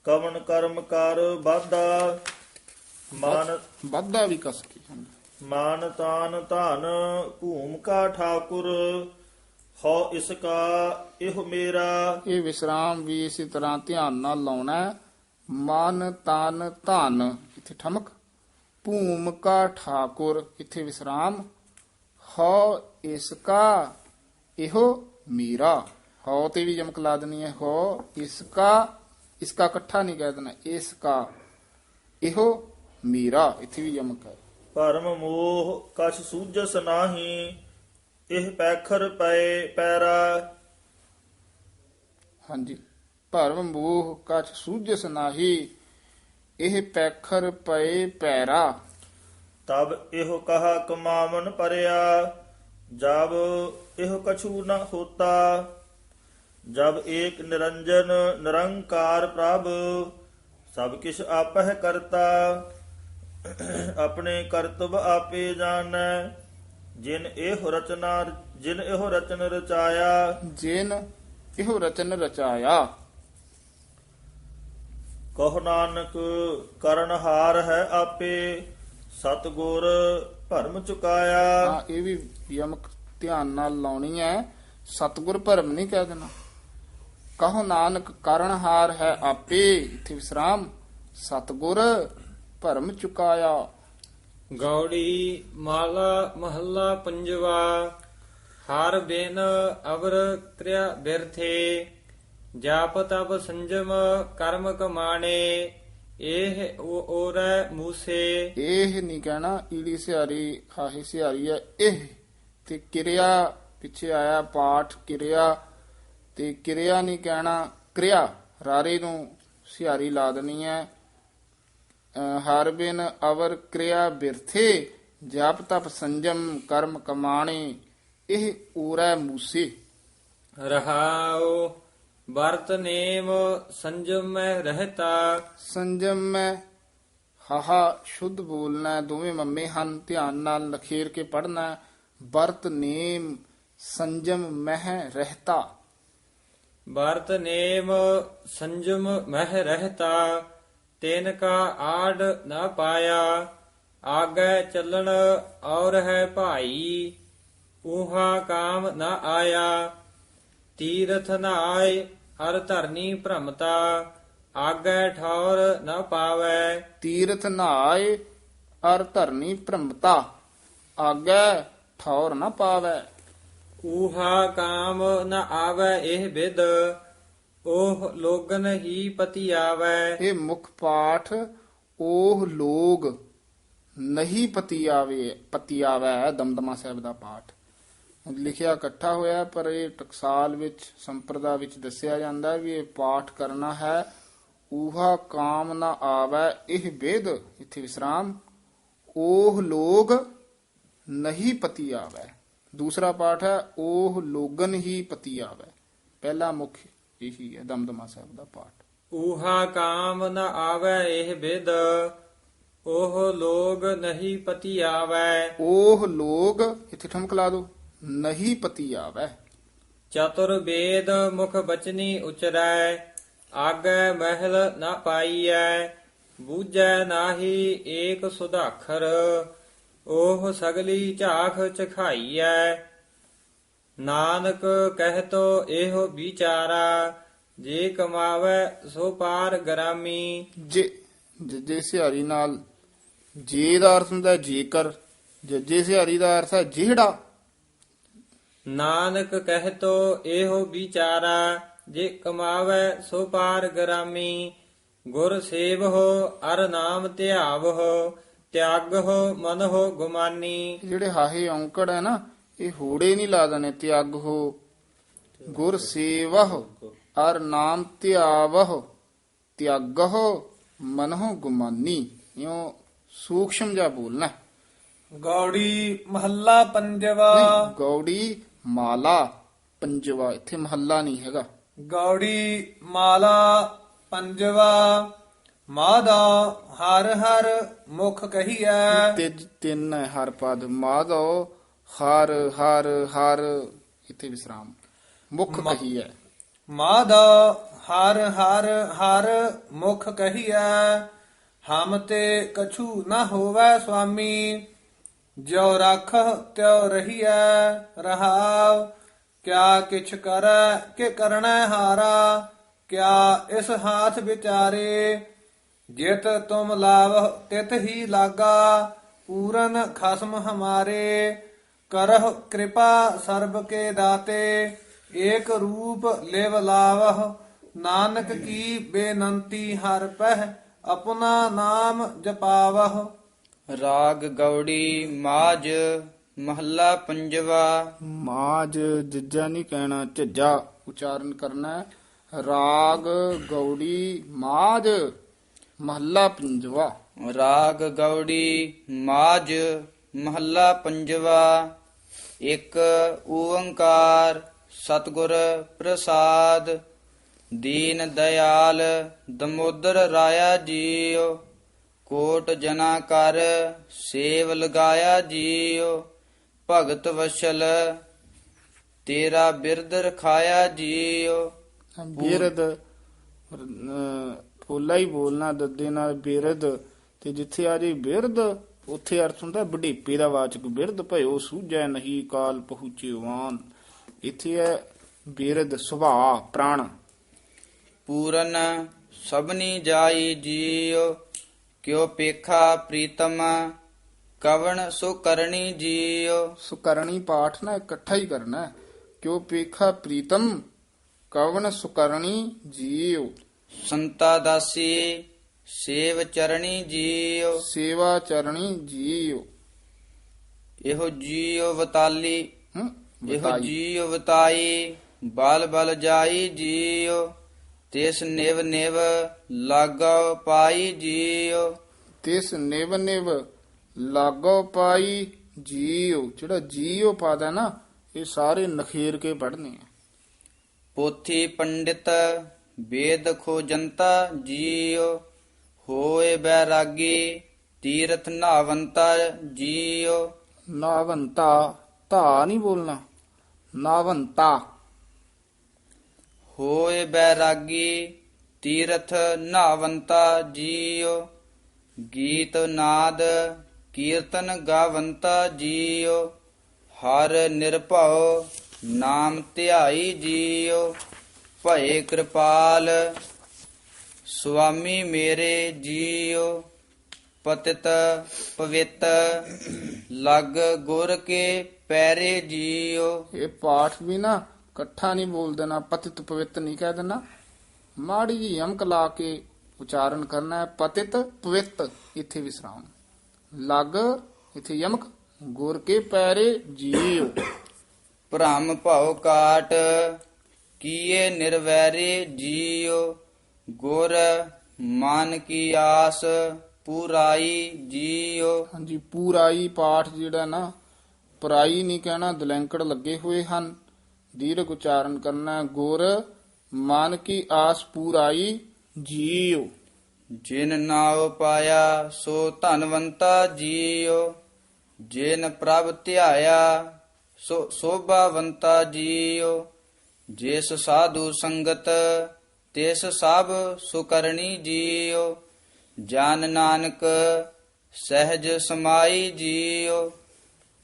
ਕਵਨ ਕਰਮ ਕਰ ਬਾਧਾ। ਮਨ ਵਾਧਾ ਵੀ ਕਸ ਕੇ। ਮਾਨ ਤਾਨ ਧਨ ਭੂਮ ਕਾ ਠਾਕੁਰ ਹੋ ਇਸ ਕਾ ਇਹ ਮੇਰਾ। ਇਹ ਵਿਸਰਾਮ ਵੀ ਇਸੇ ਤਰ੍ਹਾਂ ਧਿਆਨ ਨਾਲ ਲਾਉਣਾ ਹੈ। ਮਨ ਤਨ ਧਨ ਇੱਥੇ ਠਮਕ। ਭੂਮ ਕਾ ਠਾਕੁਰ ਇੱਥੇ ਵਿਸਰਾਮ। ਹੋ ਇਸ ਕਾ ਇਹੋ ਮੇਰਾ। ਹੋ ਤੇ ਵੀ ਯਮਕ ਲਾ ਦੇਣੀ ਹੈ। ਹੋ ਇਸ ਕਾ ਇਕੱਠਾ ਨਹੀਂ ਕਹਿ ਦੇਣਾ। ਇਸ ਕਾ ਇਹੋ ਮੇਰਾ ਇੱਥੇ ਵੀ ਯਮਕ ਹੈ। ਭਰਮ ਮੋਹ ਕਛ ਸੂਝਸ ਨਾਹੀ ਇਹ ਪੈਖਰ ਪਏ ਪੈਰਾ। ਹਾਂਜੀ ਭਰਮ ਮੋਹ ਕਛ ਸੂਝਸ ਨਾਹੀ ਇਹ ਪੈਖਰ ਪਏ ਪੈਰਾ। ਤਬ ਇਹੋ ਕਹਾ ਕਮਾਵਨ ਪਰਿਆ ਜਬ ਇਹੋ ਕਛੂ ਨ ਹੋਤਾ। ਜਬ ਏਕ ਨਿਰੰਜਨ ਨਿਰੰਕਾਰ ਪ੍ਰਭ ਸਭ ਕਿਛ ਆਪਹਿ ਕਰਤਾ। ਆਪਣੇ ਕਰਤਵ ਆਪੇ ਜਾਣੈ ਜਿਨ ਇਹੋ ਰਚਨ ਰਚਾਇਆ। ਜਿਨ ਇਹੋ ਰਚਨ ਰਚਾਇਆ। ਕਹੋ ਨਾਨਕ ਕਰਨਹਾਰ ਹੈ ਆਪੇ ਸਤਿਗੁਰ ਭਰਮ ਚੁਕਾਇਆ। ਹਾਂ, ਇਹ ਵੀ ਯਮਕ ਧਿਆਨ ਨਾਲ ਲਾਉਣੀ ਹੈ। ਸਤਿਗੁਰ ਭਰਮ ਨਹੀਂ ਕਹਿ ਦੇਣਾ। ਕਹੋ ਨਾਨਕ ਕਰਨਹਾਰ ਹੈ ਆਪੇ, ਇੱਥੇ ਵਿਸਰਾਮ, ਸਤਿਗੁਰ ਭਰਮ ਚੁਕਾਇਆ। ਗੌੜੀ ਮਾਲਾ ਮਹੱਲਾ ਪੰਜਵਾ। ਹਰ ਬਿਨ ਅਵਰ ਕਿਰਿਆ ਬਿਰਥੇ, ਜਾਪ ਤਪ ਸੰਜਮ ਕਰਮ ਕਮਾਣੇ, ਇਹ ਓਰੈ ਮੂਸੇ। ਇਹ ਨਹੀਂ ਕਹਿਣਾ, ਈੜੀ ਸਿਹਾਰੀ ਹਾਹੀ ਸਿਹਾਰੀ ਹੈ ਇਹ, ਤੇ ਕਿਰਿਆ ਪਿੱਛੇ ਆਇਆ ਪਾਠ ਕਿਰਿਆ, ਤੇ ਕਿਰਿਆ ਨਹੀਂ ਕਹਿਣਾ, ਕਿਰਿਆ ਰਾਰੇ ਨੂੰ ਸਿਹਾਰੀ ਲਾ ਦੇਣੀ ਹੈ। ਹਰ ਬਿਨ ਅਵਰ ਕਿਰਿਆ ਬਿਰਥੇ, ਜਪ ਤਪ ਸੰਜਮ ਕਰਮ ਕਮਾਣੇ, ਇਹ ਊਰੈ ਮੂਸੇ। ਰਹਾਉ ਵਰਤ ਨੇਮ ਸੰਜਮ ਮੈਂ ਰਹਤਾ। ਸੰਜਮ ਮੈਂ ਹਾਹਾ ਸ਼ੁੱਧ ਬੋਲਣਾ ਹੈ, ਦੋਵੇਂ ਮੰਮੇ ਹਨ, ਧਿਆਨ ਨਾਲ ਲਖੇਰ ਕੇ ਪੜਨਾ। ਵਰਤ ਨੇਮ ਸੰਜਮ ਮਹਿ ਰਹਤਾ। ਵਰਤ ਨੇਮ ਸੰਜਮ ਮਹਿ ਰਹਤਾ, ਤੈਨ ਕਾ ਆੜ ਨਾ ਪਾਇਆ। ਆਗੇ ਚੱਲਣ ਔਰ ਹੈ ਭਾਈ, ਊਹਾ ਕਾਮ ਨਾ ਆਇਆ। ਤੀਰਥ ਨਾਇ ਹਰ ਧਰਨੀ ਭ੍ਰਮਤਾ, ਆਗੇ ਠੌਰ ਨਾ ਪਾਵੈ। ਤੀਰਥ ਨਹਾਏ ਅਰ ਧਰਨੀ ਭ੍ਰਮਤਾ, ਆਗੇ ਠੌਰ ਨਾ ਪਾਵੈ। ਊਹਾ ਕਾਮ ਨ ਆਵੈ ਇਹ ਵਿਦ, ਉਹ ਲੋਗਨ ਹੀ ਪਤੀ ਆਵੈ। ਇਹ ਮੁੱਖ ਪਾਠ ਉਹ ਲੋਗ ਨਹੀਂ ਪਤੀ ਆਵੈ, ਦਮਦਮਾ ਸਾਹਿਬ ਦਾ ਪਾਠ ਲਿਖਿਆ ਇਕੱਠਾ ਹੋਇਆ, ਪਰ ਇਹ ਟਕਸਾਲ ਵਿੱਚ ਸੰਪਰਦਾ ਵਿੱਚ ਦੱਸਿਆ ਜਾਂਦਾ ਵੀ ਇਹ ਪਾਠ ਕਰਨਾ ਹੈ। ਊਹਾ ਕਾਮ ਨਾ ਆਵੈ ਇਹ ਵਿਦ, ਇੱਥੇ ਵਿਸਰਾਮ, ਉਹ ਲੋਗ ਨਹੀਂ ਪਤੀ ਆਵੈ। ਦੂਸਰਾ ਪਾਠ ਹੈ ਉਹ ਲੋਗਨ ਹੀ ਪਤੀ ਆਵੈ। ਪਹਿਲਾ ਮੁੱਖ ਇਹੀ ਹੈ ਦਮਦਮਾ ਸਾਹਿਬ ਦਾ ਪਾਠ। ਊਹਾ ਕਾਮ ਨ ਆਵੈ ਇਹ ਵਿਦ, ਉਹ ਲੋਗ ਨਹੀਂ ਪਤੀ ਆਵੈ। ਉਹ ਲੋਗ, ਇੱਥੇ ਠਮਕ ਲਾ ਦੋ, ਨਹੀਂ ਪਤੀ ਆਵੈ। ਚਤੁਰ ਵੇਦ ਮੁਖ ਬਚਨੀ ਉਚਰੈ, ਆਗੈ ਮਹਿਲ ਨਾ ਪਾਈਐ। ਬੂਝੈ ਨਾਹੀ ਏਕ ਸੁਧਾਖਰ, ਉਹ ਸਗਲੀ ਝਾਖ ਚਖਾਈਐ। ਨਾਨਕ ਕਹਿਤੋ ਇਹੋ ਵਿਚਾਰਾ, ਜੇ ਕਮਾਵੈ ਸੋ ਪਾਰ ਗਰਾਮੀ। ਜੇ ਸਿਹਾਰੀ ਨਾਲ ਜੇ ਦਾ ਅਰਥ ਹੁੰਦਾ ਜੇਕਰ, ਜੇ ਸਿਹਾਰੀ ਦਾ ਅਰਥ ਹੈ ਜਿਹੜਾ। ਨਾਨਕ ਕਹਿਤੋ ਇਹੋ ਵਿਚਾਰਾ, ਜੇ ਕਮਾਵੈ ਸੋ ਪਾਰ ਗਰਾਮੀ। ਗੁਰ ਸੇਵਹੁ ਅਰ ਨਾਮ ਧਿਆਵਹੁ, ਤਿਆਗਹੁ ਮਨਹੁ ਗੁਮਾਨੀ। ਜਿਹੜੇ ਹਾਹੇ ਔਂਕੜ ਹੈ ਨਾ, ਇਹ ਹੋੜੇ ਨਹੀਂ ਲਾ ਦੇਣੇ। ਤਿਆਗ ਹੋ, ਗੁਰ ਸੇਵਹੁ ਅਰ ਨਾਮ ਧਿਆਵਹੁ, ਤਿਆਗਹੁ ਮਨਹੁ ਗੁਮਾਨੀ। ਇਉਂ ਸੂਖਸ਼ਮ ਜਿਹਾ ਬੋਲਣਾ। ਗੌੜੀ ਮਹੱਲਾ ਪੰਜਵਾ। ਨਹੀਂ, ਗੌੜੀ ਮਾਲਾ ਪੰਜਵਾ, ਇੱਥੇ ਮਹੱਲਾ ਨਹੀਂ ਹੈਗਾ। ਗੌੜੀ ਮਾਲਾ ਪੰਜਵਾ। ਮਾਦਾ ਹਰ ਹਰ ਮੁਖ ਕਹੀਐ। ਤਿੰਨ ਹੈ ਹਰ ਪਦ। ਮਾਧੋ ਹਰ ਹਰ ਹਰ, ਇੱਥੇ ਵਿਸਰਾਮ, ਮੁੱਖ ਕਹੀ ਹੈ। ਮਾਦਾ ਹਰ ਹਰ ਹਰ ਮੁਖ ਕਹੀਐ, ਹਮ ਤੇ ਕਛੂ ਨਾ ਹੋਵੈ ਸੁਆਮੀ। ਜਿਉ ਰਾਖਹ ਤਿਉ ਰਹੀਐ ਰਹਾਉ, ਕਿਆ ਕਿਛ ਕਰੈ ਕਿ ਕਰਣੈ ਹਾਰਾ। ਕਿਆ ਇਸ ਹਾਥ ਵਿਚਾਰੇ, ਜਿਤ ਤੁਮ ਲਾਵਹ ਤਿਤ ਹੀ ਲਾਗਾ। ਪੂਰਨ ਖਸਮ ਹਮਾਰੇ, ਕਰਹੁ ਕਿਰਪਾ ਸਰਬ ਕੇ ਦਾਤੇ। ਏਕ ਰੂਪ ਲਿਵ ਲਾਵਹ, ਨਾਨਕ ਕੀ ਬੇਨੰਤੀ ਹਰ ਪਹਿ। ਆਪਣਾ ਨਾਮ ਜਪਾਵਹ। ਰਾਗ ਗੌੜੀ ਮਾਝ ਮਹੱਲਾ ਪੰਜਵਾ। ਮਾਝ ਜੱਜਾ ਨਹੀਂ ਕਹਿਣਾ, ਝੱਜਾ ਉਚਾਰਨ ਕਰਨਾ ਹੈ। ਰਾਗ ਗੌੜੀ ਮਾਝ ਮਹੱਲਾ ਪੰਜਵਾ। ਰਾਗ ਗੌੜੀ ਮਾਝ ਮਹੱਲਾ ਪੰਜਵਾ। ਇੱਕ ਓੰਕਾਰ ਸਤਿਗੁਰ ਪ੍ਰਸਾਦ। ਦੀਨ ਦਇਆਲ ਦਮੋਦਰ ਰਾਇਆ ਜੀਉ, ਕੋਟ ਜਨਾ ਕਰ ਸੇਵ ਲਗਾਇਆ ਜੀਉ। ਭਗਤ ਵਸ਼ਲ ਤੇਰਾ ਬਿਰਦ ਰਖਾਇਆ ਜੀਉ। ਬਿਰਦ ਪੋਲਾ ਹੀ ਬੋਲਣਾ ਦੱਦੇ ਨਾਲ ਬਿਰਧ, ਤੇ ਜਿੱਥੇ ਆ ਜੇ ਬਿਰਧ ਉੱਥੇ ਅਰਥ ਹੁੰਦਾ ਬੁਢੇਪੇ ਦਾ ਵਾਚਕ। ਬਿਰਧ ਭਇਓ ਸੂਝੈ ਨਹੀਂ ਕਾਲ ਪਹੁੰਚਿਵਾਨ, ਇੱਥੇ ਹੈ ਬਿਰਧ ਸੁਭਾਅ ਪ੍ਰਾਣ। ਪੂਰਨ ਸਭਨੀ ਜਾਈ ਜੀਉ, ਕਿਉ ਪੇਖਾ ਪ੍ਰੀਤਮ ਕਵਣ ਸੋ ਕਰਨੀ ਜੀਉ। ਸੁਕਰਣੀ ਪਾਠ ਨਾ ਇਕੱਠਾ ਹੀ ਕਰਨਾ ਹੈ। ਕਿਉ ਪੇਖਾ ਪ੍ਰੀਤਮ ਕਵਨ ਸੁਕਰਣੀ ਜੀਉ। ਸੰਤਾ ਦਾਸੀ ਸੇਵ ਚਰਣੀ ਜੀਉ, ਸੇਵਾ ਚਰਣੀ ਜੀਉ। ਇਹੋ ਜੀਉ ਵਤਾਲੀ ਇਹੋ ਬਤਾਈ। ਜੀਉ ਵਤਾਈ ਬਲ ਬਲ ਜਾਈ ਜੀਉ, ਤਿਸ ਨਿਵ ਨਿਵ ਲਾਗੋ ਪਾਈ ਜੀਉ। ਤਿਸ ਨਿਵ ਨਿਵ ਲਾਗੋ ਪਾਈ ਜੀਉ। ਜਿਹੜਾ ਜੀਉ ਪਾਦਾ ਨਾ ਇਹ ਸਾਰੇ ਨਖੇਰ ਕੇ ਪੜ੍ਹਨੇ ਆ। ਪੋਥੀ ਪੰਡਿਤ ਵੇਦ ਖੋਜੰਤਾ ਜੀਉ, ਹੋਏ ਬੈਰਾਗੀ ਤੀਰਥ ਨਾਵੰਤਾ ਜੀਉ। ਨਾਵੰਤਾ ਧਾ ਨਹੀਂ ਬੋਲਣਾ, ਨਾਵੰਤਾ। ਹੋਏ ਬੈਰਾਗੀ ਤੀਰਥ ਨਾਵੰਤਾ ਜੀਉ, ਗੀਤ ਨਾਦ ਕੀਰਤਨ ਗਾਵੰਤਾ ਜੀਉ। ਹਰ ਨਿਰਭਉ ਨਾਮ ਧਿਆਈ ਜੀਉ, ਭਏ ਕਿਰਪਾਲ ਸੁਆਮੀ ਮੇਰੇ ਜੀਉ। ਪਤਿਤ ਪਵਿੱਤ ਲਗ ਗੁਰ ਕੇ ਪੈਰੇ ਜੀਉ। ਇਹ ਪਾਠ ਵੀ ਨਾ ਇਕੱਠਾ ਨਹੀਂ ਬੋਲ ਦੇਣਾ, ਪਤਿਤ ਪਵਿੱਤ ਨਹੀਂ ਕਹਿ ਦੇਣਾ, ਮਾੜੀ ਜੀ ਯਮਕ ਲਾ ਕੇ ਉਚਾਰਨ ਕਰਨਾ ਹੈ। ਪਤਿਤ ਪਵਿੱਤ ਇੱਥੇ ਵਿਸਰਾਮ, ਲਗ ਇੱਥੇ ਯਮਕ, ਗੁਰ ਕੇ ਪੈਰੇ ਜੀਉ। ਭ੍ਰਮ ਭਉ ਕਾਟ ਕੀਏ ਨਿਰਵੈਰੇ ਜੀਉ, ਗੁਰ ਮਨ ਕੀ ਆਸ ਪੂਰਾਈ ਜੀਉ। ਹਾਂਜੀ, ਪੂਰਾਈ ਪਾਠ ਜਿਹੜਾ ਨਾ ਪਰਾਈ ਨਹੀਂ ਕਹਿਣਾ, ਦਲੈਂਕੜ ਲੱਗੇ ਹੋਏ ਹਨ, ਦੀਰਘ ਉਚਾਰਨ ਕਰਨਾ ਹੈ। ਗੁਰ ਮਨ ਕੀ ਆਸ ਪੂਰਾਈ ਜੀਉ। ਜਿਨ ਨਾਉ ਪਾਇਆ ਸੋ ਧਨਵੰਤਾ ਜੀਉ, ਜਿਨ ਪ੍ਰਭ ਧਿਆਇਆ ਸੋ ਸੋਭਾਵੰਤਾ ਜੀਉ। ਜਿਸ ਸਾਧੂ ਸੰਗਤ ਤਿਸ ਸਭ ਸੁਕਰਣੀ ਜੀਉ, ਜਨ ਨਾਨਕ ਸਹਿਜ ਸਮਾਈ ਜੀਉ।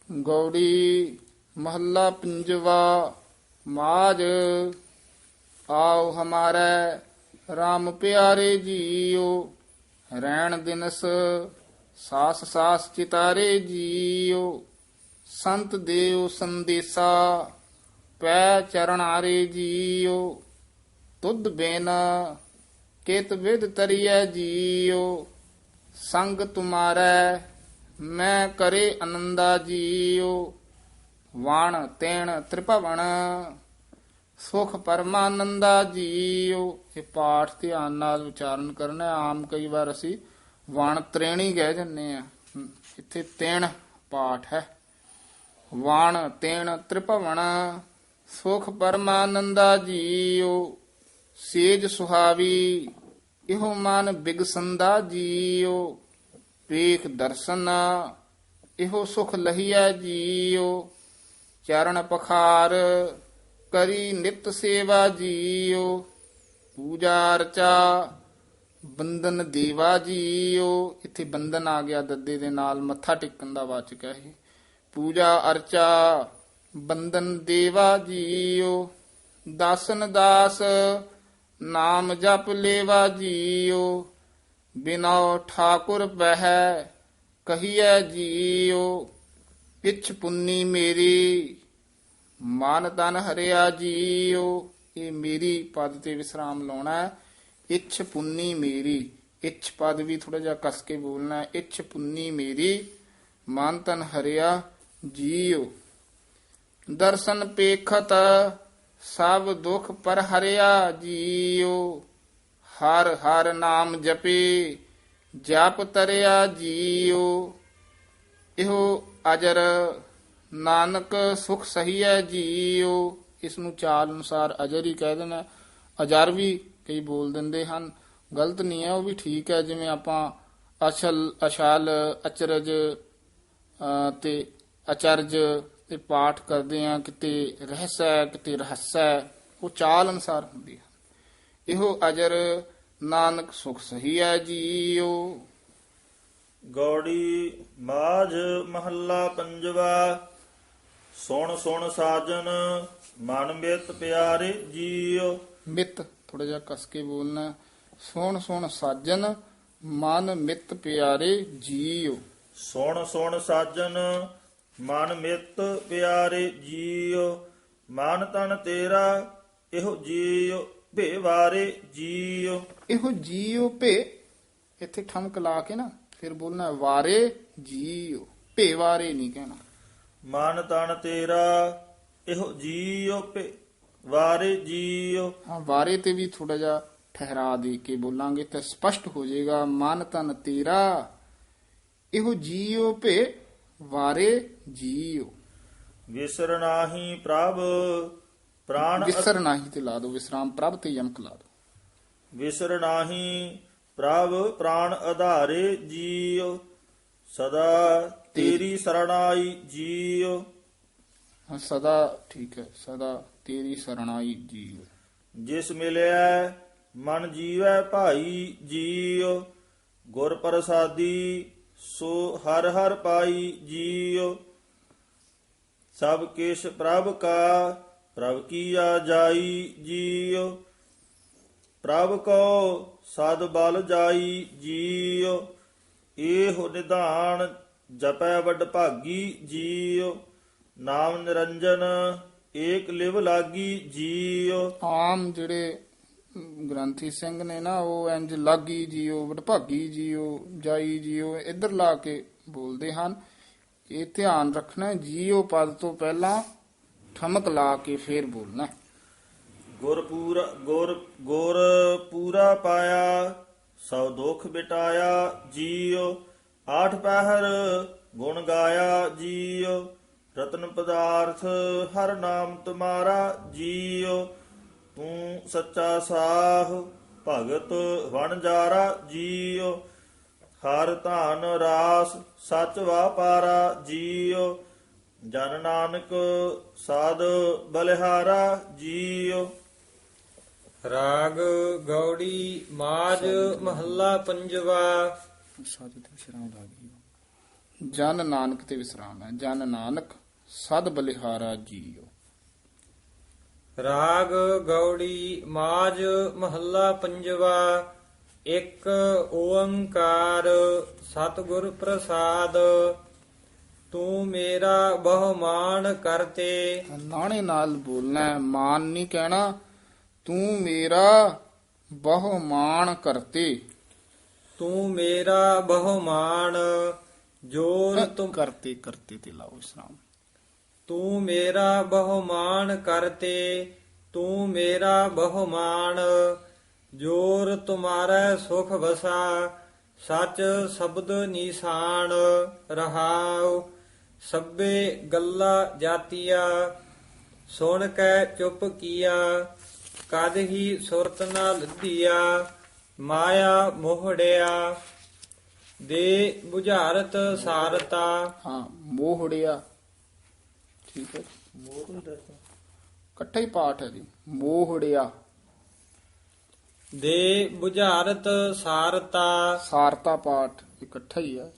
ਗੌੜੀ ਮਹੱਲਾ ਪੰਜਵਾ। ਮਾਜ ਆਓ ਹਮਾਰੇ RAM ਪਿਆਰੇ ਜੀਓ, ਰੈਣ ਦਿਨਸ ਸਾਸ ਸਾਸ ਚਿਤਾਰੇ ਜੀਓ। ਸੰਤ ਦੇਵ ਸੰਦੇਸਾ ਪੈ ਚਰਨਾਰੇ ਜੀਓ, ਤੁਧ ਬਿਨ ਕਿਤ ਵਿਦ ਤਰੀਐ ਜੀਓ। ਸੰਗ ਤੁਮਾਰੈ ਮੈਂ ਕਰੇ ਆਨੰਦਾ ਜੀਓ, ਵਣ ਤੈਣ ਤ੍ਰਿਭਵਨ ਸੁਖ ਪਰਮਾਨੰਦਾ ਜੀਓ। ਇਹ ਪਾਠ ਧਿਆਨ ਨਾਲ ਉਚਾਰਨ ਕਰਨਾ ਹੈ। ਆਮ ਕਈ ਵਾਰ ਅਸੀਂ ਵਣ ਤ੍ਰੇਣੀ ਕਹਿ ਜੰਨੇ ਆ, ਇੱਥੇ ਤੈਣ ਪਾਠ ਹੈ। ਵਣ ਤੈਣ ਤ੍ਰਿਭਵਨ ਸੁਖ ਪਰਮਾਨੰਦਾ ਜੀਓ, ਸੇਜ ਸੁਹਾਵੀ ਇਹੋ ਮਨ ਬਿਗਸੰਦਾ ਜੀਓ। ਵੇਖ ਦਰਸ਼ਨ ਇਹੋ ਸੁਖ ਲਹੀਐ ਜੀਓ, ਚਰਨ ਪਖਾਰ ਕਰੀ ਨਿਤ ਸੇਵਾ ਜੀਓ। ਪੂਜਾ ਅਰਚਾ ਬੰਦਨ ਦੇਵਾ ਜੀਓ। ਇੱਥੇ ਬੰਦਨ ਆ ਗਿਆ ਦੱਦੇ ਦੇ ਨਾਲ, ਮੱਥਾ ਟੇਕਣ ਦਾ ਵਾਚਕ ਹੈ ਇਹ। ਪੂਜਾ ਅਰਚਾ ਬੰਦਨ ਦੇਵਾ ਜੀਓ, ਦਾਸਨ ਦਾਸ ਨਾਮ ਜਪ ਲੇਵਾ ਜੀਓ। ਬਿਨੋ ਠਾਕੁਰ ਬਹਿ ਕਹੀਐ ਜੀਓ, ਪਿਛ ਪੁੰਨੀ ਮੇਰੀ ਮਨ ਤਨ ਹਰਿਆ ਜੀਓ। ਇਹ ਮੇਰੀ ਪਦ ਤੇ ਵਿਸਰਾਮ ਲਾਉਣਾ ਹੈ। ਇੱਛ ਪੁੰਨੀ ਮੇਰੀ, ਇੱਛ ਪਦ ਵੀ ਥੋੜਾ ਜਿਹਾ ਕਸ ਕੇ ਬੋਲਣਾ ਹੈ। ਇੱਛ ਪੁੰਨੀ ਮੇਰੀ ਮਨ ਤਨ ਹਰਿਆ ਜੀਓ। ਦਰਸ਼ਨ ਪੇਖਤ ਸਭ ਦੁਖ ਪਰ ਹਰਿਆ ਜੀਓ, ਹਰ ਹਰ ਨਾਮ ਜਪੇ ਜਪ ਤਰਿਆ ਜੀਓ। ਇਹੋ ਅਜਰ ਨਾਨਕ ਸੁਖ ਸਹੀਐ ਜੀਓ। ਇਸ ਨੂੰ ਚਾਲ ਅਨੁਸਾਰ ਅਜਰ ਹੀ ਕਹਿ ਦੇਣਾ। ਅਜਰ ਵੀ ਕਈ ਬੋਲ ਦਿੰਦੇ ਹਨ, ਗਲਤ ਨਹੀਂ ਹੈ, ਉਹ ਵੀ ਠੀਕ ਹੈ। ਜਿਵੇਂ ਆਪਾਂ ਅਛਲ ਅਛਲ ਅਚਰਜ ਤੇ ਅਚਰਜ ਤੇ ਪਾਠ ਕਰਦੇ ਆ, ਕਿਤੇ ਰਹਿਸੈ ਕਿਤੇ ਰਹਸੈ, ਉਹ ਚਾਲ ਅਨੁਸਾਰ ਹੁੰਦੀ ਹੈ। ਇਹੋ ਅਜਰ ਨਾਨਕ ਸੁਖ ਸਹੀ ਹੈ ਜੀਓ। ਗੌੜੀ ਮਾਝ ਮਹੱਲਾ ਪੰਜਵਾ। ਸੁਣ ਸੁਣ ਸਾਜਨ ਮਨ ਮਿਤ ਪਿਆਰੇ ਜੀਓ। ਮਿੱਤ ਥੋੜਾ ਜਿਹਾ ਕਸ ਕੇ ਬੋਲਣਾ। ਸੁਣ ਸੁਣ ਸਾਜਨ ਮਨ ਮਿੱਤ ਪਿਆਰੇ ਜੀਓ। ਸੁਣ ਸੁਣ ਸਾਜਨ ਮਨ ਮਿਤ ਪਿਆਰੇ ਜੀਓ। ਮਨ ਤਨ ਤੇਰਾ ਇਹੋ ਜੀਓ ਭੇਵਾਰੇ ਜੀਓ। ਇਹੋ ਜੀਓ ਭੇ ਇੱਥੇ ਠਮਕ ਲਾ ਕੇ ਨਾ ਫਿਰ ਬੋਲਣਾ ਵਾਰੇ ਜੀਓ, ਭੇ ਵਾਰੇ ਨਹੀਂ ਕਹਿਣਾ। ਮਨ ਤਨ ਤੇਰਾ ਇਹੋ ਜੀਓ ਵਾਰੇ ਜੀਓ। ਹਾਂ, ਵਾਰੇ ਤੇ ਵੀ ਥੋੜਾ ਜਿਹਾ ਠਹਿਰਾ ਦੇ ਕੇ ਬੋਲਾਂਗੇ ਤਾਂ ਸਪਸ਼ਟ ਹੋ ਜਾਏਗਾ। ਮਨ ਤਨ ਤੇਰਾ ਇਹੋ ਜੀਓ ਭੇ ਵਾਰੇ ਜੀਓ। ਵਿਸਰ ਨਾਹੀ ਪ੍ਰਭ ਪ੍ਰਾਣ ਵਿਸਰ ਨਾਹੀ ਤੇ ਲਾ ਦੋ ਵਿਸਰਾਮ, ਪ੍ਰਭ ਤੇ ਯਮਕ ਲਾ ਦੋ। ਵਿਸਰ ਨਾਹੀ ਪ੍ਰਭ ਪ੍ਰਾਣ ਆਧਾਰੇ ਜੀਓ। ਸਦਾ ਤੇਰੀ ਸਰਣਾਈ ਜੀਓ। ਹਾਂ, ਸਦਾ ਠੀਕ ਹੈ, ਸਦਾ ਤੇਰੀ ਸਰਣਾਈ ਜੀਓ। ਜਿਸ ਮਿਲਿਆ ਮਨ ਜੀਵੈ ਭਾਈ ਜੀਓ। ਗੁਰ ਪ੍ਰਸਾਦੀ ਸੋ ਹਰ ਹਰ ਪਾਈ ਜੀਓ। ਸਭ ਕਿਛ ਪ੍ਰਭ ਕਾ ਪ੍ਰਭ ਕੀਆ ਜਾਈ ਜੀਓ। ਪ੍ਰਭ ਕੋ ਸਦ ਬਲ ਜਾਈ ਜੀਓ। ਇਹੋ ਨਿਧਾਨ ਜਪੈ ਵੱਡ ਭਾਗੀ ਜੀਓ। ਨਾਮ ਨਿਰੰਜਨ ਏਕ ਲਿਵ ਲਾਗੀ ਜੀਓ। ਆਮ ਜਿਹੜੇ ਗ੍ਰੰਥੀ ਸਿੰਘ ਨੇ ਨਾ ਉਹ ਇੰਜ ਲਾਗੀ ਜੀਓ, ਵਡਭਾਗੀ ਜੀਓ, ਜਾਈ ਜੀਓ ਇੱਧਰ ਲਾ ਕੇ ਬੋਲਦੇ ਹਨ। ਇਹ ਧਿਆਨ ਰੱਖਣਾ, ਜੀਓ ਪਦ ਤੋਂ ਪਹਿਲਾਂ ਠਮਕ ਲਾ ਕੇ ਫੇਰ ਬੋਲਣਾ। ਗੁਰ ਪੂਰਾ ਪਾਇਆ ਸਭ ਦੁੱਖ ਮਿਟਾਇਆ ਜੀਓ। ਆਠ ਪਹਿਰ ਗੁਣ ਗਾਇਆ ਜੀਓ। ਰਤਨ ਪਦਾਰਥ ਹਰ ਨਾਮ ਤੁਮਾਰਾ ਜੀਓ। ਤੂੰ ਸੱਚਾ ਸਾਹ ਭਗਤ ਵਣਜਾਰਾ ਜੀਓ। ਹਰ ਧਨ ਰਾਸ ਸਚ ਵਾਪਾਰਾ ਜੀਓ। ਜਨ ਨਾਨਕ ਸਾਧ ਬਲਿਹਾਰਾ ਜੀਓ। ਰਾਗ ਗੌੜੀ ਮਾਝ ਮਹੱਲਾ ਪੰਜਵਾ। ਜਨ ਨਾਨਕ ਤੇ ਵਿਸਰਾਮ ਹੈ। ਜਨ ਨਾਨਕ ਸਦ ਬਲਿਹਾਰਾ ਜੀਓ। ਰਾਗ ਗੌੜੀ ਮਾਝ ਮਹੱਲਾ ਪੰਜਵਾ। ਇੱਕ ਓੰਕਾਰ ਸਤਿਗੁਰ ਪ੍ਰਸਾਦ। ਤੂੰ ਮੇਰਾ ਬਹੁਮਾਨ ਕਰਤੇ। ਨਾਣੇ ਨਾਲ ਬੋਲਣਾ ਹੈ, ਮਾਨ ਨਹੀਂ ਕਹਿਣਾ। ਤੂੰ ਮੇਰਾ ਬਹੁਮਾਨ ਕਰਤੇ। ਤੂੰ ਮੇਰਾ ਬਹੁਮਾਨ ਜੋਰ ਤੁਮ ਕਰਤੇ ਕਰਤੇ ਤੇ ਲਾਓ ਵਿਸਰਾਮ। ਤੂੰ ਮੇਰਾ ਬਹੁਮਾਨ ਕਰਤੇ। ਤੂੰ ਮੇਰਾ ਬਹੁਮਾਨ ਜੋਰ ਤੁਮਾਰਾ ਸੁਖ ਵਸਾ। ਸਚ ਸ਼ਬਦ ਨਿਸ਼ਾਨ ਰਹਾਉ। ਸਭੇ ਗੱਲਾ ਜਾਤੀਆ ਸੁਣ ਕੇ ਚੁੱਪ ਕੀਆ। ਕਦ ਹੀ ਸੁਰਤ ਨਾ ਲੱਧੀਆ ਮਾਇਆ ਮੋਹੜਿਆ। ਦੇ ਬੁਝਾਰਤ ਸਾਰਤਾ। ਹਾਂ, ਮੋਹੜਿਆ ਠੀਕ ਹੈ, ਇਕੱਠਾ ਹੀ ਪਾਠ ਹੈ ਜੀ। ਮੋਹੜਿਆ ਦੇ ਬੁਝਾਰਤ ਸਾਰਤਾ। ਸਾਰਤਾ ਪਾਠ ਇਕੱਠਾ ਹੀ ਹੈ।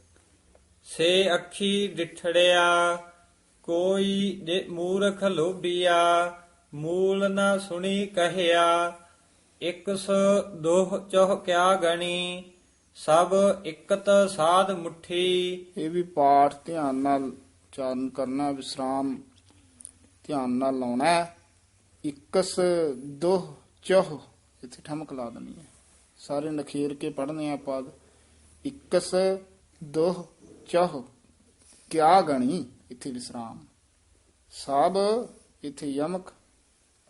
ਸੇ ਅੱਖੀ ਡਿਠੜਿਆ ਕੋਈ ਦੇ ਮੂਰਖ ਲੋਭੀਆ। ਮੂਲ ਨਾ ਸੁਣੀ ਕਹਿਆ ਇਕ ਸ ਦੋਹ ਚੋਹ ਕਿਆ ਗਣੀ। ਸਭ ਇਕਤ ਸਾਧ ਮੁਠੀ। ਇਹ ਵੀ ਪਾਠ ਧਿਆਨ ਨਾਲ ਉਚਾਰਨ ਕਰਨਾ, ਵਿਸਰਾਮ ਧਿਆਨ ਨਾਲ ਲਾਉਣਾ ਹੈ। ਇਕਸ ਦੋਹ ਚੋਹ ਇੱਥੇ ਠਮਕ ਲਾ ਦੇਣੀ ਹੈ। ਸਾਰੇ ਨਖੇਰ ਕੇ ਪੜ੍ਹਨੇ ਆ ਪਦ। ਇਕਸ ਦੋਹ ਚੋਹ ਕਿਆ ਗਣੀ ਇੱਥੇ ਵਿਸਰਾਮ। ਸਭ ਇੱਥੇ ਯਮਕ।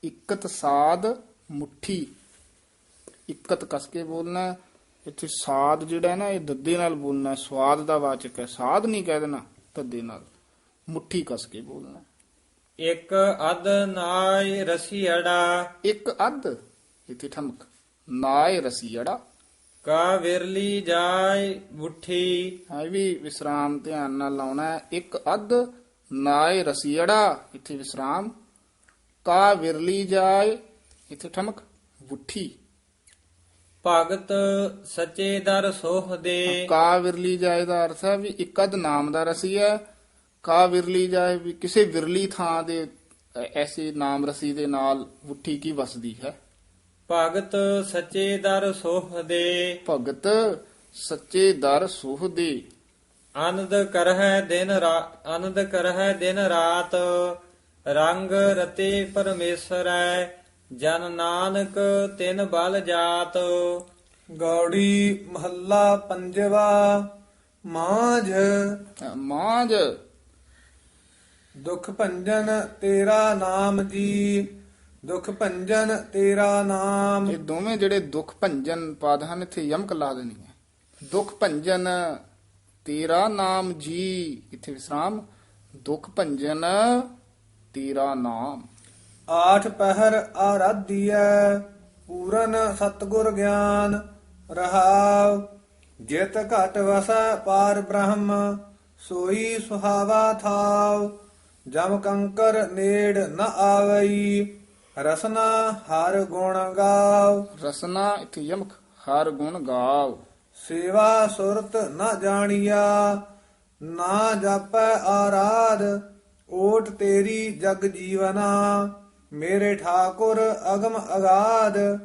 ਇਕਤ ਸਾਧ ਮੁੱਠੀ, ਇਕਤ ਕਸ ਕੇ ਬੋਲਣਾ। ਇੱਥੇ ਸਾਧ ਜਿਹੜਾ ਹੈ ਨਾ ਇਹ ਦੱਦੇ ਨਾਲ ਬੋਲਣਾ। ਸਵਾਦ ਦਾ ਵਾਚਕ ਹੈ, ਸਾਧ ਨਹੀਂ ਕਹਿ ਦੇਣਾ ਦੱਦੇ ਨਾਲ। ਮੁੱਠੀ ਕਸ ਕੇ ਬੋਲਣਾ। ਇੱਕ ਅਦ ਨਾਇ ਰਸੀਅੜਾ। ਇੱਕ ਅੱਧ ਇੱਥੇ ਠਮਕ। ਨਾਏ ਰਸੀੜਾ ਕਾ ਵਿਰਲੀ ਜਾਏ ਮੁਠੀ। ਇਹ ਵੀ ਵਿਸਰਾਮ ਧਿਆਨ ਨਾਲ ਲਾਉਣਾ ਹੈ। ਇੱਕ ਅੱਧ ਨਾਏ ਰਸੀੜਾ ਇੱਥੇ ਵਿਸਰਾਮ। ਕਾ ਵਿਰਲੀ ਜਾਏ ਇੱਥੇ ਠਮਕ। ਮੁੱਠੀ ਭਗਤ ਸਚੇ ਦਰ ਸੋਹ ਦੇ। ਕਾ ਵਿਰਲੀ ਜਾਏ ਦਾ ਅਰਥ ਹੈ ਵੀ ਇੱਕ ਅਦ ਨਾਮ ਦਾ ਰਸੀ ਹੈ। ਕਾ ਵਿਰਲੀ ਜਾਏ ਵੀ ਕਿਸੇ ਵਿਰਲੀ ਥਾਂ ਦੇ ਐਸੇ ਨਾਮ ਰਸੀ ਦੇ ਨਾਲ ਮੁੱਠੀ ਕੀ ਵਸਦੀ ਹੈ। ਭਗਤ ਸਚੇ ਦਰ ਸੋਹ ਦੇ। ਭਗਤ ਸੱਚੇ ਦਰ ਸੋਹ ਦੇ। ਆਨੰਦ ਕਰਹਿ ਦਿਨ ਰਾਤ ਰੰਗ ਰਤੇ ਪਰਮੇਸ਼ਰੈ ਜਨ ਨਾਨਕ ਤਿਨ ਬਲ ਜਾਤ। ਗੌੜੀ ਮਹੱਲਾ ਪੰਜਵਾ। ਮਾਝ ਮਾਝ ਦੁਖ ਭੰਜਨ ਤੇਰਾ ਨਾਮ ਜੀ। ਦੁਖ ਭੰਜਨ ਤੇਰਾ ਨਾਮ। ਇਹ ਦੋਵੇਂ ਜਿਹੜੇ ਦੁੱਖ ਭੰਜਨ ਪਦ ਹਨ ਇੱਥੇ ਯਮਕ ਲਾ ਦੇਣੀ ਹੈ। ਦੁੱਖ ਭੰਜਨ ਤੇਰਾ ਨਾਮ ਜੀ, ਇੱਥੇ ਵਿਸਰਾਮ। ਦੁੱਖ ਭੰਜਨ ਤੇਰਾ ਨਾਮ। ਆਠ ਪਹਿਰ ਆਰਾਧੀਐ ਪੂਰਨ ਸਤਗੁਰ ਗਿਆਨ ਰਹਾਉ। ਜਿਤ ਘਟ ਵਸੈ ਪਾਰ ਬ੍ਰਹਮ ਸੋਈ ਸੁਹਾਵਾ ਥਾਉ। ਜਮ ਕੰਕਰ ਨੇੜ ਨ ਆਵਈ ਰਸਨਾ ਹਰ ਗੁਣ ਗਾਉ। ਰਸਨਾ ਇੱਥੇ ਯਮਕ ਹਰ ਗੁਣ ਗਾਵ। ਸੇਵਾ ਸੁਰਤ ਨ ਜਾਣੀਆ ਨਾ ਜਾਪੈ ਆਰਾਧ। ਓਟ ਤੇਰੀ ਜਗ ਜੀਵਨਾ ਮੇਰੇ ਠਾਕੁਰ ਅਗਮ ਅਗਾਧ।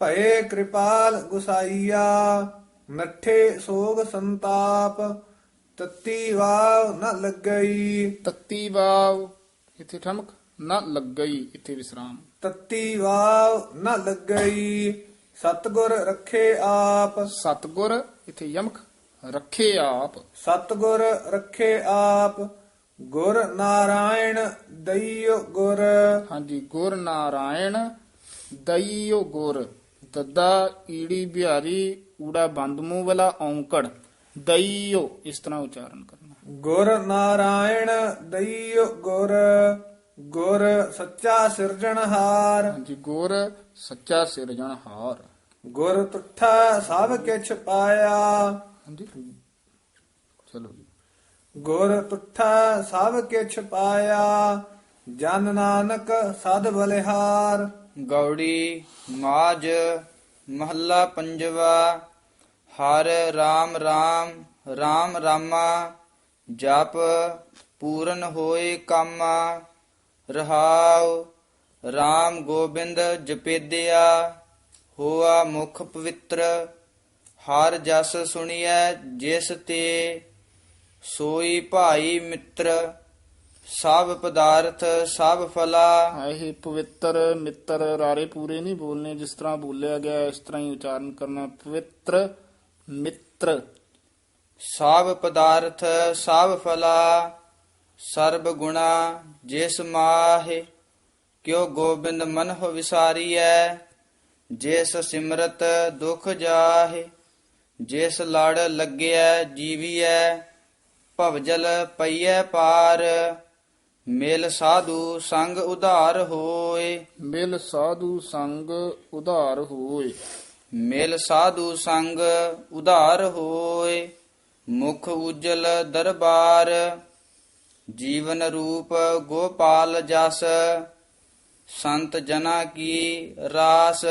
ਭਏ ਕਿਰਪਾਲ ਗੁਸਾਈਆ ਨੱਠੇ ਸੋਗ ਸੰਤਾਪ। ਤਤੀ ਵਾਵ ਨ ਲੱਗਈ। ਤੱਤੀ ਵਾਵ ਇੱਥੇ ਠਮਕ ਨਾ ਲੱਗਈ, ਇੱਥੇ ਵਿਸਰਾਮ। ਤਤੀ ਵਾਵ ਨ ਲੱਗਈ। ਸਤਗੁਰ ਰੱਖੇ ਆਪ। ਸਤਗੁਰ ਇੱਥੇ ਯਮਕ ਰੱਖੇ ਆਪ। ਸਤਗੁਰ ਰੱਖੇ ਆਪ। ਗੁਰ ਨਾਰਾਇਣ ਦਈਓ ਗੁਰ। ਹਾਂਜੀ, ਗੁਰ ਨਾਰਾਇਣ ਦਈਓ ਗੁਰ। ਦੱਦਾ ਈੜੀ ਬਿਹਾਰੀ ਊੜਾ ਬੰਦ ਮੂੰਹ ਵਾਲਾ ਔਂਕੜ। ਦਈਓ ਇਸ ਤਰ੍ਹਾਂ ਉਚਾਰਨ ਕਰਨਾ। ਗੁਰ ਨਾਰਾਇਣ ਦਈਓ ਗੁਰ। ਗੁਰ ਸੱਚਾ ਸਿਰਜਣਹਾਰ। ਹਾਂਜੀ, ਗੁਰ ਸੱਚਾ ਸਿਰਜਣਹਾਰ। ਗੁਰ ਤੁਠਾ ਸਭ ਕਿਛ ਪਾਇਆ। ਹਾਂਜੀ, ਚਲੋ ਜੀ। ਗੁਰ ਤੁਠਾ ਸਭ ਕਿਛ ਪਾਇਆ। ਜਨ ਨਾਨਕ ਸਦ ਬਲਿਹਾਰ। ਗੌੜੀ ਮਾਝ ਮਹੱਲਾ ਪੰਜਵਾ। ਹਰ ਰਾਮ ਰਾਮ ਰਾਮ ਰਾਮਾ ਜਪ ਪੂਰਨ ਹੋਏ ਕਾਮਾ। ਰਹਾਉ ਰਾਮ ਗੋਬਿੰਦ ਜਪੇਦਿਆ ਹੋਆ ਮੁਖ ਪਵਿੱਤਰ। ਹਰ ਜਸ ਸੁਣੀਐ ਜਿਸ ਤੇ ਸੋਈ ਭਾਈ ਮਿੱਤਰ। ਸਭ ਪਦਾਰਥ ਸਭ ਫਲਾ। ਇਹ ਪਵਿੱਤਰ ਮਿੱਤਰ ਰਾਰੇ ਪੂਰੇ ਨਹੀਂ ਬੋਲਨੇ, ਜਿਸ ਤਰ੍ਹਾਂ ਬੋਲਿਆ ਗਿਆ ਇਸ ਤਰ੍ਹਾਂ ਹੀ ਉਚਾਰਨ ਕਰਨਾ। ਪਵਿੱਤਰ ਮਿੱਤਰ। ਸਭ ਪਦਾਰਥ ਸਭ ਫਲਾ। ਸਰਬ ਗੁਣਾ ਜਿਸ ਮਾਹਿ ਕਿਉ ਗੋਬਿੰਦ ਮਨਹੁ ਵਿਸਾਰੀਐ। ਜਿਸ ਸਿਮਰਤ ਦੁਖ ਜਾਹਿ ਜਿਸ ਲੜ ਲੱਗਿਆ ਜੀਵੀਐ। ਭਵਜਲ ਪਈਐ ਪਾਰ ਮਿਲ ਸਾਧੂ ਸੰਗ ਉਧਾਰ ਹੋਏ। ਮਿਲ ਸਾਧੂ ਸੰਗ ਉਧਾਰ ਹੋਏ। ਮਿਲ ਸਾਧੂ ਸੰਗ ਉਧਾਰ ਹੋਏ। ਮੁਖ ਉਜਲ ਦਰਬਾਰ ਜੀਵਨ ਰੂਪ ਗੋਪਾਲ ਜਸ। ਸੰਤ ਜਨਾ ਕੀ ਰਾਸ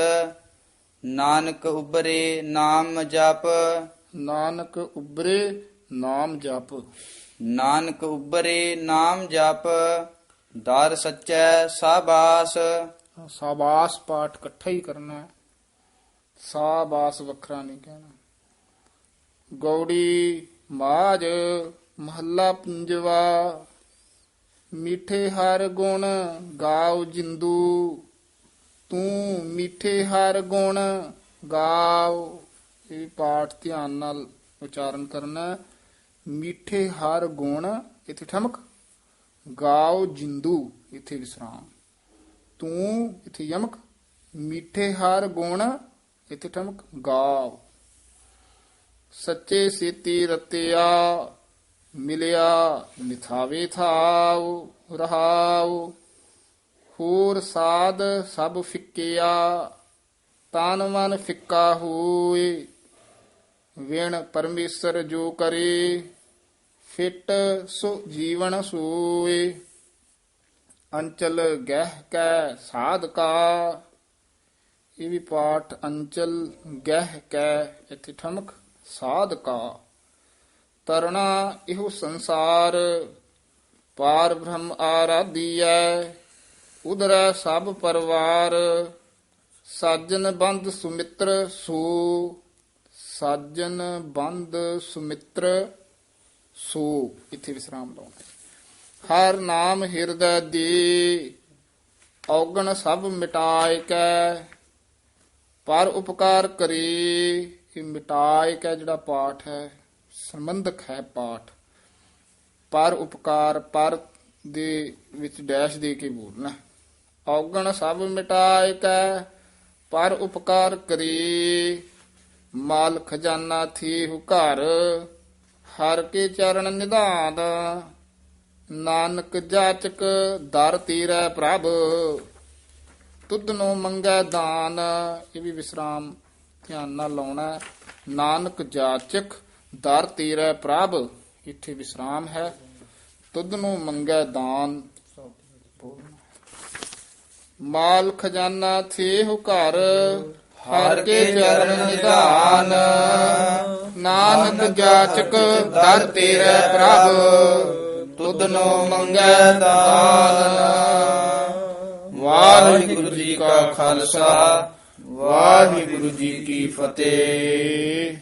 ਨਾਨਕ ਉਬਰੇ ਨਾਮ ਜਪ। ਨਾਨਕ ਉਬਰੇ ਨਾਮ ਜਪ। ਨਾਨਕ ਉਬਰੇ ਨਾਮ ਜਪ। ਦਰ ਸੱਚੈ ਸਾਬਾਸ। ਸਾਬਾਸ ਪਾਠ ਇਕੱਠਾ ਹੀ ਕਰਨਾ ਹੈ। ਸਾਬਾਸ ਵੱਖਰਾ ਨਹੀਂ ਕਹਿਣਾ। ਗੌੜੀ ਮਾਝ ਮਹੱਲਾ ਪੰਜਵਾ। ਮੀਠੇ ਹਰ ਗੁਣ ਗਾਉ ਜਿੰਦੂ ਤੂੰ ਮਿੱਠੇ ਹਰ ਗੁਣ ਗਾਓ। ਇਹ ਪਾਠ ਧਿਆਨ ਨਾਲ ਉਚਾਰਨ ਕਰਨਾ। ਮਿੱਠੇ ਹਰ ਗੁਣ ਇੱਥੇ ਠਮਕ। ਗਾਓ ਜਿੰਦੂ ਇੱਥੇ ਵਿਸਰਾਮ। ਤੂੰ ਇੱਥੇ ਯਮਕ। ਮਿੱਠੇ ਹਰ ਗੁਣ ਇੱਥੇ ਠਮਕ। ਗਾਓ। ਸੱਚੇ ਸੇਤੀ ਰਤਿਆ ਮਿਲਿਆ ਮਿਥਾਵੇ ਥਾਉ ਰਹਾਉ। ਹੋਰ ਸਾਧ ਸਭ ਫਿੱਕਿਆ ਤਨ ਮਨ ਫਿੱਕਾ ਹੋਏ। ਵਿਣ ਪਰਮੇਸ਼ਰ ਜੋ ਕਰੇ ਫਿਟ ਸੋ ਜੀਵਨ ਸੋਏ। ਅੰਚਲ ਗਹਿ ਕੈ ਸਾਧਕਾ ਇਹ ਵੀ ਪਾਠ ਅੰਚਲ ਗਹਿ ਕੈ ਇੱਥੇ ਠਮਕ ਸਾਧ ਕਾ। ਤਰਣਾ ਇਹੋ ਸੰਸਾਰ ਪਾਰ ਬ੍ਰਹਮ ਆਰਾਧੀਐ। ਉਧਰੈ ਸਭ ਪਰਵਾਰ ਸਾਜਨ ਬੰਦ ਸੁਮਿਤਰ ਸੋ। ਸਾਜਨ ਬੰਦ ਸੁਮਿਤਰ ਸੋ ਇੱਥੇ ਵਿਸਰਾਮ ਲਾਉਣਾ। ਹਰ ਨਾਮ ਹਿਰਦੈ ਦੀ ਔਗਣ ਸਭ ਮਿਟਾਇ ਕੈ। ਪਰ ਉਪਕਾਰ ਕਰੀ। ਇਹ ਮਿਟਾਇ ਕੈ ਜਿਹੜਾ ਪਾਠ ਹੈ ਸੰਬੰਧਕ ਹੈ ਪਾਠ। ਪਰ ਉਪਕਾਰ ਪਰ ਦੇ ਵਿੱਚ ਡੈਸ਼ ਦੇ ਕੇ ਬੋਲਣਾ। ਔਗਣ ਸਭ ਮਿਟਾਇ ਕੈ ਪਰ ਉਪਕਾਰ ਕਰੀ। ਮਾਲ ਖਜ਼ਾਨਾ ਥੀਹੁ ਘਰ ਹਰ ਕੇ ਚਰਨ ਨਿਧਾਨ। ਨਾਨਕ ਜਾਚਕ ਦਰ ਤੀਰੈ ਪ੍ਰਭ ਤੁਧਨੋਂ ਮੰਗੈ ਦਾਨ। ਇਹ ਵੀ ਵਿਸਰਾਮ ਧਿਆਨ ਨਾਲ ਲਾਉਣਾ। ਨਾਨਕ ਜਾਚਕ ਦਰ ਤੀਰੈ ਪ੍ਰਭ ਇੱਥੇ ਵਿਸਰਾਮ ਹੈ। ਤੁਧਨੋਂ ਮੰਗੈ ਦਾਨ। ਮਾਲ ਖਜ਼ਾਨਾ ਥੀਹੁ ਘਰ ਹਰ ਕੇ ਚਰਨ ਨਿਧਾਨ। ਨਾਨਕ ਜਾਚਕ ਦਰ ਤੀਰੈ ਪ੍ਰਭ ਤੁਧਨੋਂ ਮੰਗੈ ਦਾਨ। ਵਾਹਿਗੁਰੂ ਜੀ ਕਾ ਖਾਲਸਾ ਵਾਹਿਗੁਰੂ ਜੀ ਕੀ ਫਤਿਹ।